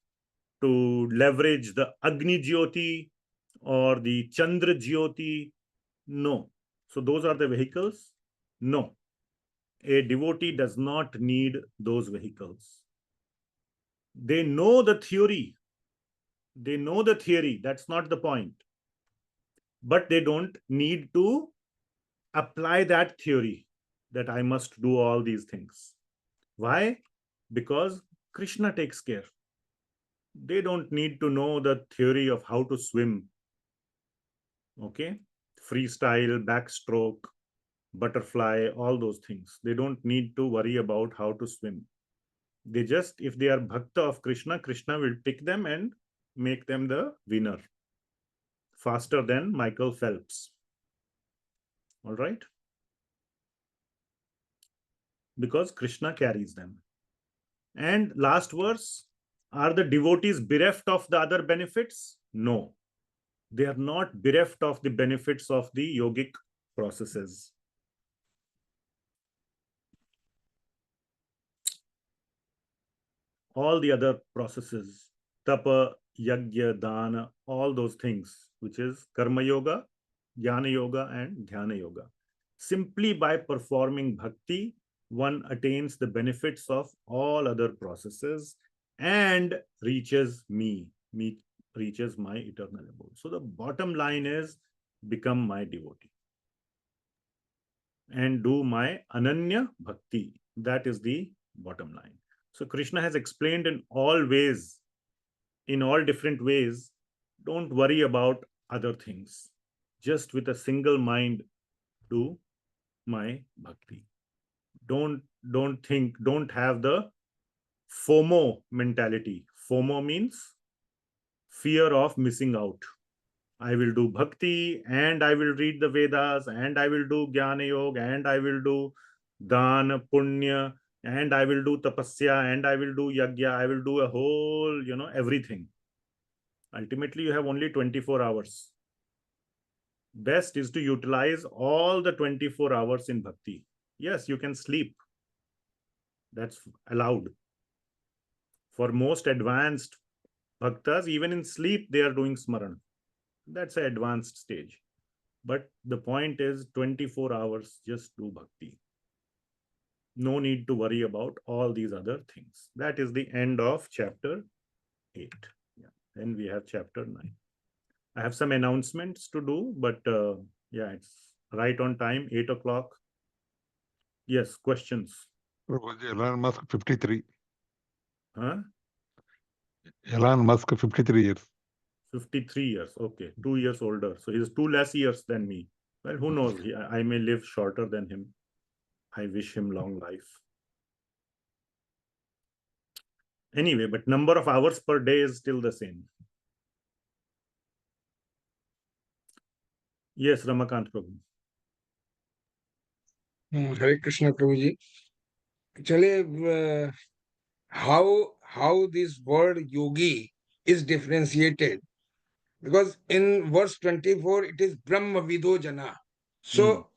to leverage the Agni Jyoti or the Chandra Jyoti? No. So those are the vehicles? No. A devotee does not need those vehicles. They know the theory. They know the theory. That's not the point. But they don't need to apply that theory that I must do all these things. Why? Because Krishna takes care. They don't need to know the theory of how to swim. Okay? Freestyle, backstroke, butterfly, all those things. They don't need to worry about how to swim. They just, if they are bhakta of Krishna, Krishna will pick them and make them the winner. Faster than Michael Phelps. All right? Because Krishna carries them. And last verse, are the devotees bereft of the other benefits? No. They are not bereft of the benefits of the yogic processes. all the other processes, tapa, yajna, dana, all those things, which is karma yoga, jnana yoga, and dhyana yoga. Simply by performing bhakti, one attains the benefits of all other processes and reaches reaches my eternal abode. So the bottom line is, become my devotee and do my ananya bhakti. That is the bottom line. So Krishna has explained in all ways, in all different ways, don't worry about other things. Just with a single mind, do my bhakti. Don't think, don't have the FOMO mentality. FOMO means fear of missing out. I will do bhakti and I will read the Vedas and I will do Jnana Yoga and I will do Dana, Punya and I will do Tapasya and I will do Yajna. I will do a whole, everything. Ultimately, you have only 24 hours. Best is to utilize all the 24 hours in bhakti. Yes, you can sleep. That's allowed. For most advanced bhaktas, even in sleep, they are doing smaran. That's an advanced stage. But the point is 24 hours, just do bhakti. No need to worry about all these other things. That is the end of chapter 8. Yeah. Then we have chapter 9. I have some announcements to do, but yeah, it's right on time, 8 o'clock. Yes, questions. Elon Musk, 53. Huh? Elon Musk, 53 years. 53 years. Okay, 2 years older. So he's 2 less years than me. Well, who knows? I may live shorter than him. I wish him long life. Anyway, but number of hours per day is still the same. Yes, Ramakant Prabhu. Hare Krishna Prabhuji. Actually, how this word yogi is differentiated, because in verse 24 it is Brahma Vido Jana. So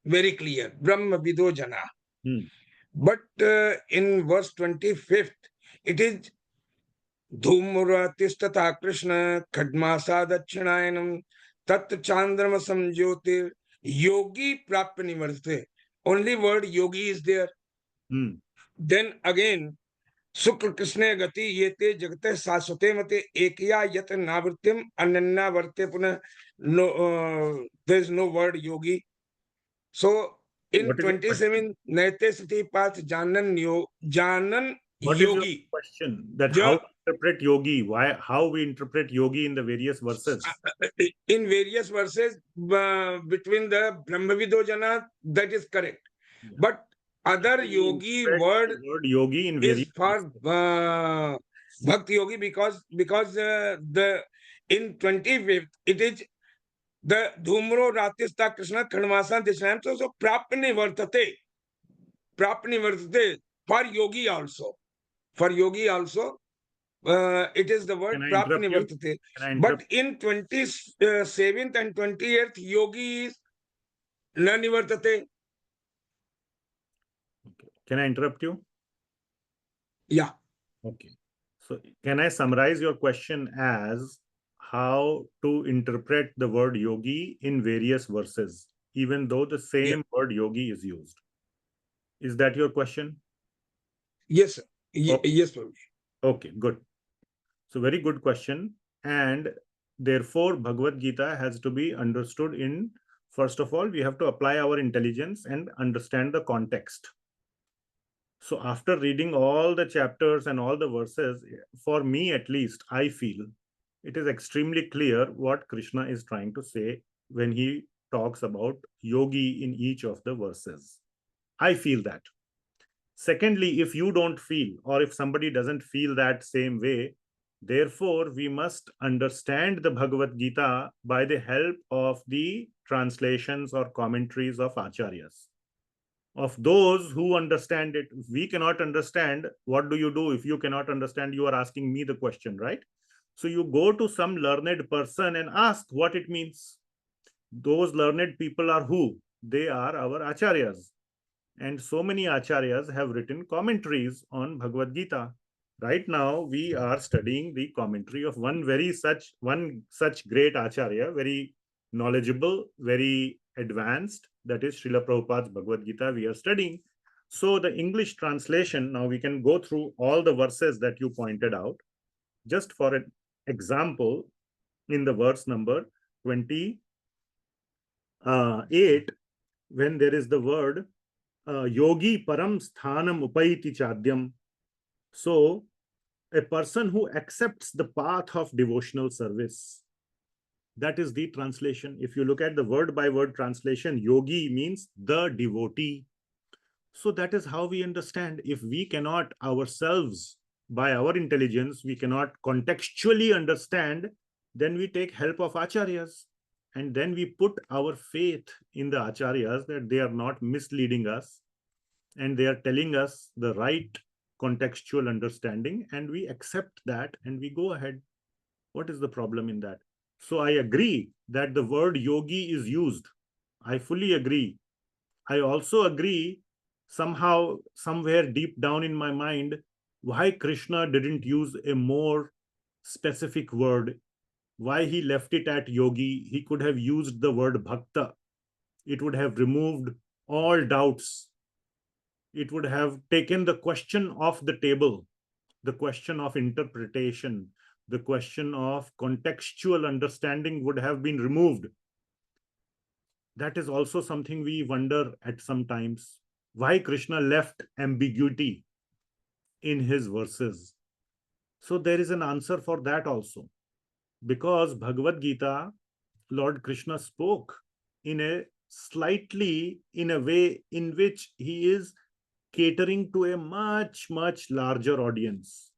very clear, Brahma Vido Jana. But in verse 25th, it is Dhumratistata Krishna Khadmasa Dachinayanam Tat Chandrama Samjyotir Yogi Prapya Nivartate. Only word yogi is there. Then again, Sukla Krishna Gati Yete Jagate Saswate Mate Ekya Yat Navritim Ananya Varte Puna. No, there is no word yogi. So in 27, Naite Sati Path Janan What yogi. is your question? That how we interpret yogi? Why? How we interpret yogi in the various verses? In various verses, between the Brahmavido Jana, that is correct. Yeah. But other yogi word yogi in various is for Bhakti yogi, because the in 25th it is the Dhumro Ratista Krishna Khandmasa Dishnam. So Prapni Vartate for yogi also. For yogi also, it is the word Prapni Vartate. But in 27th and 28th, yogi is Nani Vartate. Okay. Can I interrupt you? Yeah. Okay. So can I summarize your question as how to interpret the word yogi in various verses, even though the same word yogi is used? Is that your question? Yes, sir. Okay. Yes, Prabhuji. Okay, good. So very good question. And therefore, Bhagavad Gita has to be understood in, first of all, we have to apply our intelligence and understand the context. So after reading all the chapters and all the verses, for me at least, I feel it is extremely clear what Krishna is trying to say when he talks about yogi in each of the verses. I feel that. Secondly, if you don't feel, or if somebody doesn't feel that same way, therefore we must understand the Bhagavad Gita by the help of the translations or commentaries of acharyas, of those who understand it. We cannot understand. What do? If you cannot understand, you are asking me the question, right? So you go to some learned person and ask what it means. Those learned people are who? They are our acharyas. And so many acharyas have written commentaries on Bhagavad Gita. Right now, we are studying the commentary of one such great Acharya, very knowledgeable, very advanced, that is Srila Prabhupada's Bhagavad Gita we are studying. So the English translation, now we can go through all the verses that you pointed out. Just for an example, in the verse number 28, when there is the word yogi param sthanam upaiti chadyam. So a person who accepts the path of devotional service. That is the translation. If you look at the word by word translation, yogi means the devotee. So that is how we understand. If we cannot ourselves, by our intelligence, we cannot contextually understand, then we take help of acharyas. And then we put our faith in the acharyas that they are not misleading us and they are telling us the right contextual understanding, and we accept that and we go ahead. What is the problem in that? So I agree that the word yogi is used. I fully agree. I also agree somehow, somewhere deep down in my mind, why Krishna didn't use a more specific word, why he left it at yogi. He could have used the word bhakta. It would have removed all doubts. It would have taken the question off the table, the question of interpretation, the question of contextual understanding would have been removed. That is also something we wonder at sometimes. Why Krishna left ambiguity in his verses. So there is an answer for that also. Because Bhagavad Gita, Lord Krishna spoke in a way in which he is catering to a much, much larger audience.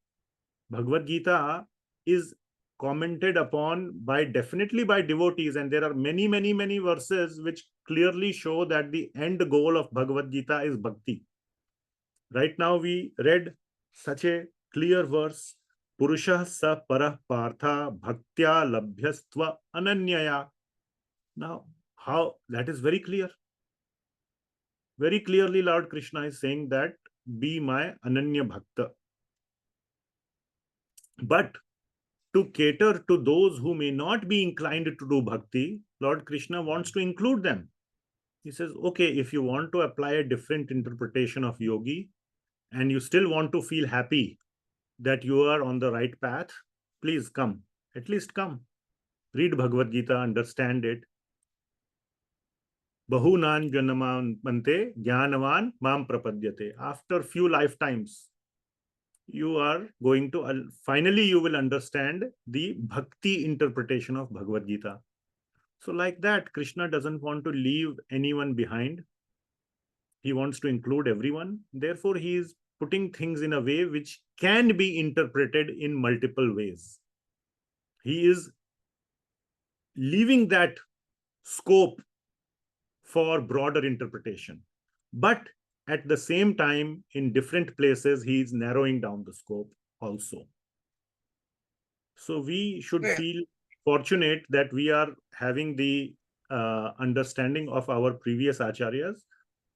Bhagavad Gita is commented upon definitely by devotees, and there are many, many, many verses which clearly show that the end goal of Bhagavad Gita is bhakti. Right now we read such a clear verse, Purusha sa parah partha bhaktya labhyastva ananyaya. Now, how that is very clear. Very clearly, Lord Krishna is saying that be my ananya bhakta. But to cater to those who may not be inclined to do bhakti, Lord Krishna wants to include them. He says, okay, if you want to apply a different interpretation of yogi and you still want to feel happy that you are on the right path, please come. At least come. Read Bhagavad Gita, understand it. Bahunan janamante jnanavan mam prapadyate. After few lifetimes, you are going to, finally you will understand the bhakti interpretation of Bhagavad Gita. So like that, Krishna doesn't want to leave anyone behind. He wants to include everyone. Therefore, he is putting things in a way which can be interpreted in multiple ways. He is leaving that scope for broader interpretation. But at the same time, in different places, he is narrowing down the scope also. So we should feel fortunate that we are having the understanding of our previous acharyas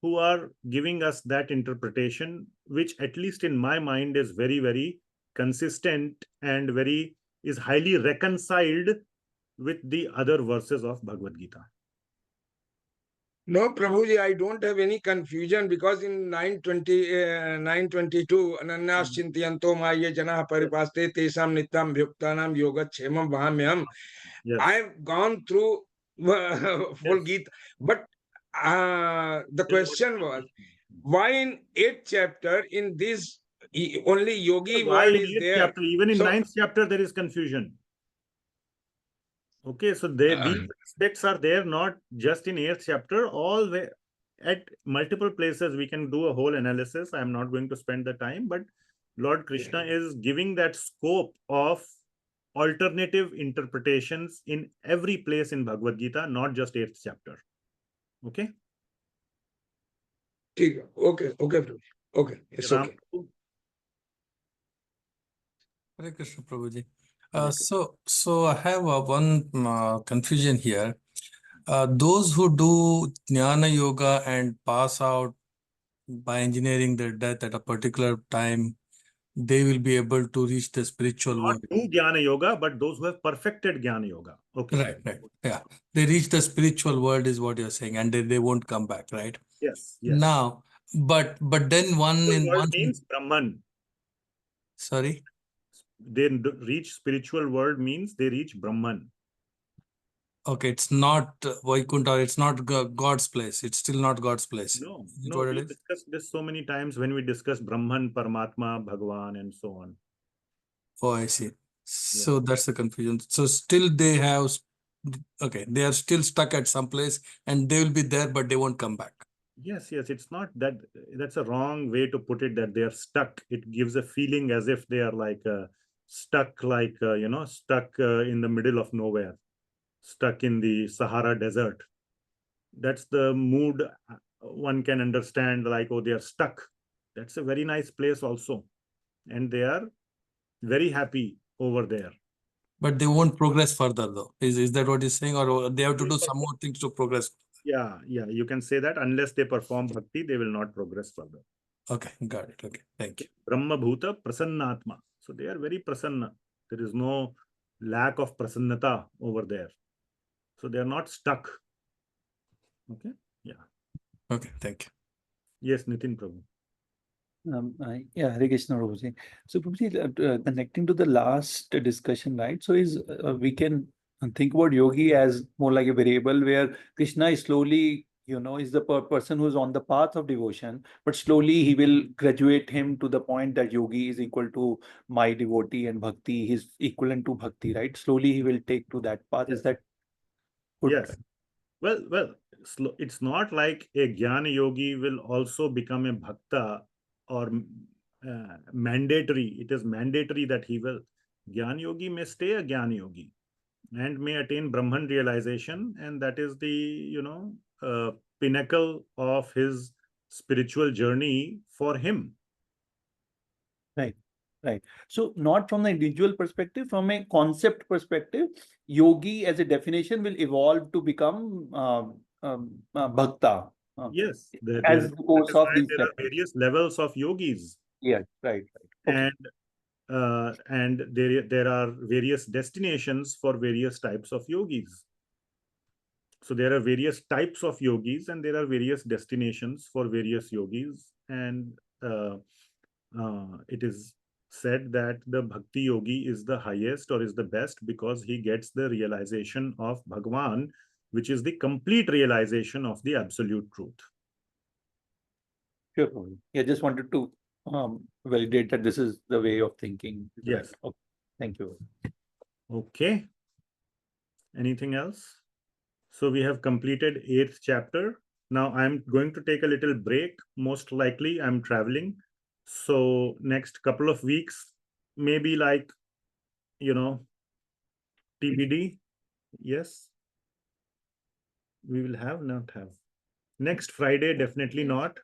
who are giving us that interpretation, which at least in my mind is very, very consistent and is highly reconciled with the other verses of Bhagavad Gita. No, Prabhuji, I don't have any confusion because in 922, Ananyas Chintayanto Maya Jana Paripaste Tesam Nityam Bhyuktanam Yoga Chemam Vahamyam. I've gone through full Gita, but the question was, why in 8th chapter in this only yogi word is there? Chapter, even in 9th chapter, there is confusion. Okay, so these aspects are there not just in 8th chapter, all the at multiple places. We can do a whole analysis. I am not going to spend the time, but Lord Krishna is giving that scope of alternative interpretations in every place in Bhagavad Gita, not just 8th chapter. Okay? Okay, okay, it's okay. Hare Krishna, Prabhuji. So I have one confusion here. Those who do jnana yoga and pass out by engineering their death at a particular time, they will be able to reach the spiritual Not world. do Jnana Yoga, but those who have perfected Jnana Yoga. Okay. Right. Yeah. They reach the spiritual world is what you're saying, and they won't come back, right? Yes. Now, but then Spiritual world means Brahman. Sorry? They reach spiritual world means they reach Brahman. Okay, it's not Vaikuntha, it's not God's place. It's still not God's place. No, Is it no, what we it is? discussed this so many times when we discuss Brahman, Paramatma, Bhagavan, and so on. Oh, I see. So that's the confusion. So still they have, okay, they are still stuck at some place and they will be there, but they won't come back. Yes, it's not that, that's a wrong way to put it, that they are stuck. It gives a feeling as if they are like stuck, like, stuck in the middle of nowhere, stuck in the Sahara Desert. That's the mood one can understand, like, oh, they are stuck. That's a very nice place also. And they are very happy over there. But they won't progress further though. Is that what he's saying? Or they have to do some more things to progress? Yeah, you can say that. Unless they perform bhakti, they will not progress further. Okay, got it. Okay, thank you. Brahma Bhuta Prasannatma. So they are very prasanna. There is no lack of prasannata over there. So they are not stuck. Okay. Yeah. Okay, thank you. Yes, Nitin Prabhu. Yeah, Hare Krishna, Prabhuji. So, Prabhuji, connecting to the last discussion, right? So, we can think about yogi as more like a variable where Krishna is slowly, is the person who's on the path of devotion, but slowly he will graduate him to the point that yogi is equal to my devotee and bhakti, he's equivalent to bhakti, right? Slowly he will take to that path. Is that good? Yes. Well, it's not like a Jnana yogi will also become a bhakta or mandatory. It is mandatory that he will. Jnana yogi may stay a Jnana yogi and may attain Brahman realization, and that is the pinnacle of his spiritual journey for him. Right. So not from the individual perspective, from a concept perspective, yogi as a definition will evolve to become bhakta. Yes, as the course of these there are chapters. various levels of yogis. Yeah, right. Okay. And there are various destinations for various types of yogis. So there are various types of yogis, and there are various destinations for various yogis. And it is said that the bhakti yogi is the highest or is the best because he gets the realization of Bhagavan, which is the complete realization of the absolute truth. Sure. Yeah, just wanted to validate that this is the way of thinking. Yes. Right. Okay. Thank you. Okay. Anything else? So we have completed 8th chapter. Now I'm going to take a little break. Most likely I'm traveling. So next couple of weeks, maybe like, TBD. Yes. We will have, not have. Next Friday, definitely not.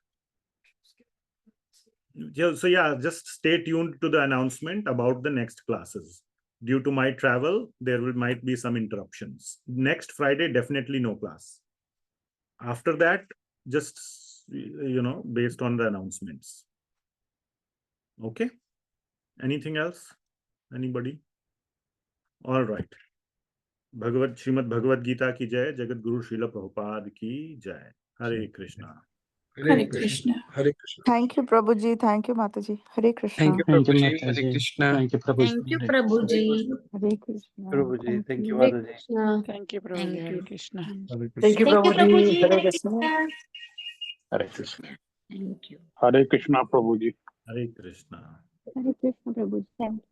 So yeah, just stay tuned to the announcement about the next classes. Due to my travel, there might be some interruptions. Next Friday, definitely no class. After that, just, based on the announcements. Okay. Anything else? Anybody? All right. Srimad Bhagavad Gita ki jai, Jagat Guru Srila Prabhupada ki jai. Hare Krishna. Hare Krishna. Hare Krishna. Thank you, Prabhuji. Thank you, Mataji. Hare Krishna. Thank you, Prabhuji. Hare Krishna. Thank you, Prabhuji. Thank you, Prabhuji. Hare Krishna. Prabhuji, thank you, Hare Mataji. Krishna. Thank you, Prabhuji. Thank Hare you. Krishna. Hare Krishna. Thank you, Thank you, Prabhuji. Prabhuji. Hare Hare Krishna. Krishna. Hare Krishna. Thank you. Hare Krishna, Prabhuji. Hare Krishna. Hare Krishna, Prabhuji. Thank you.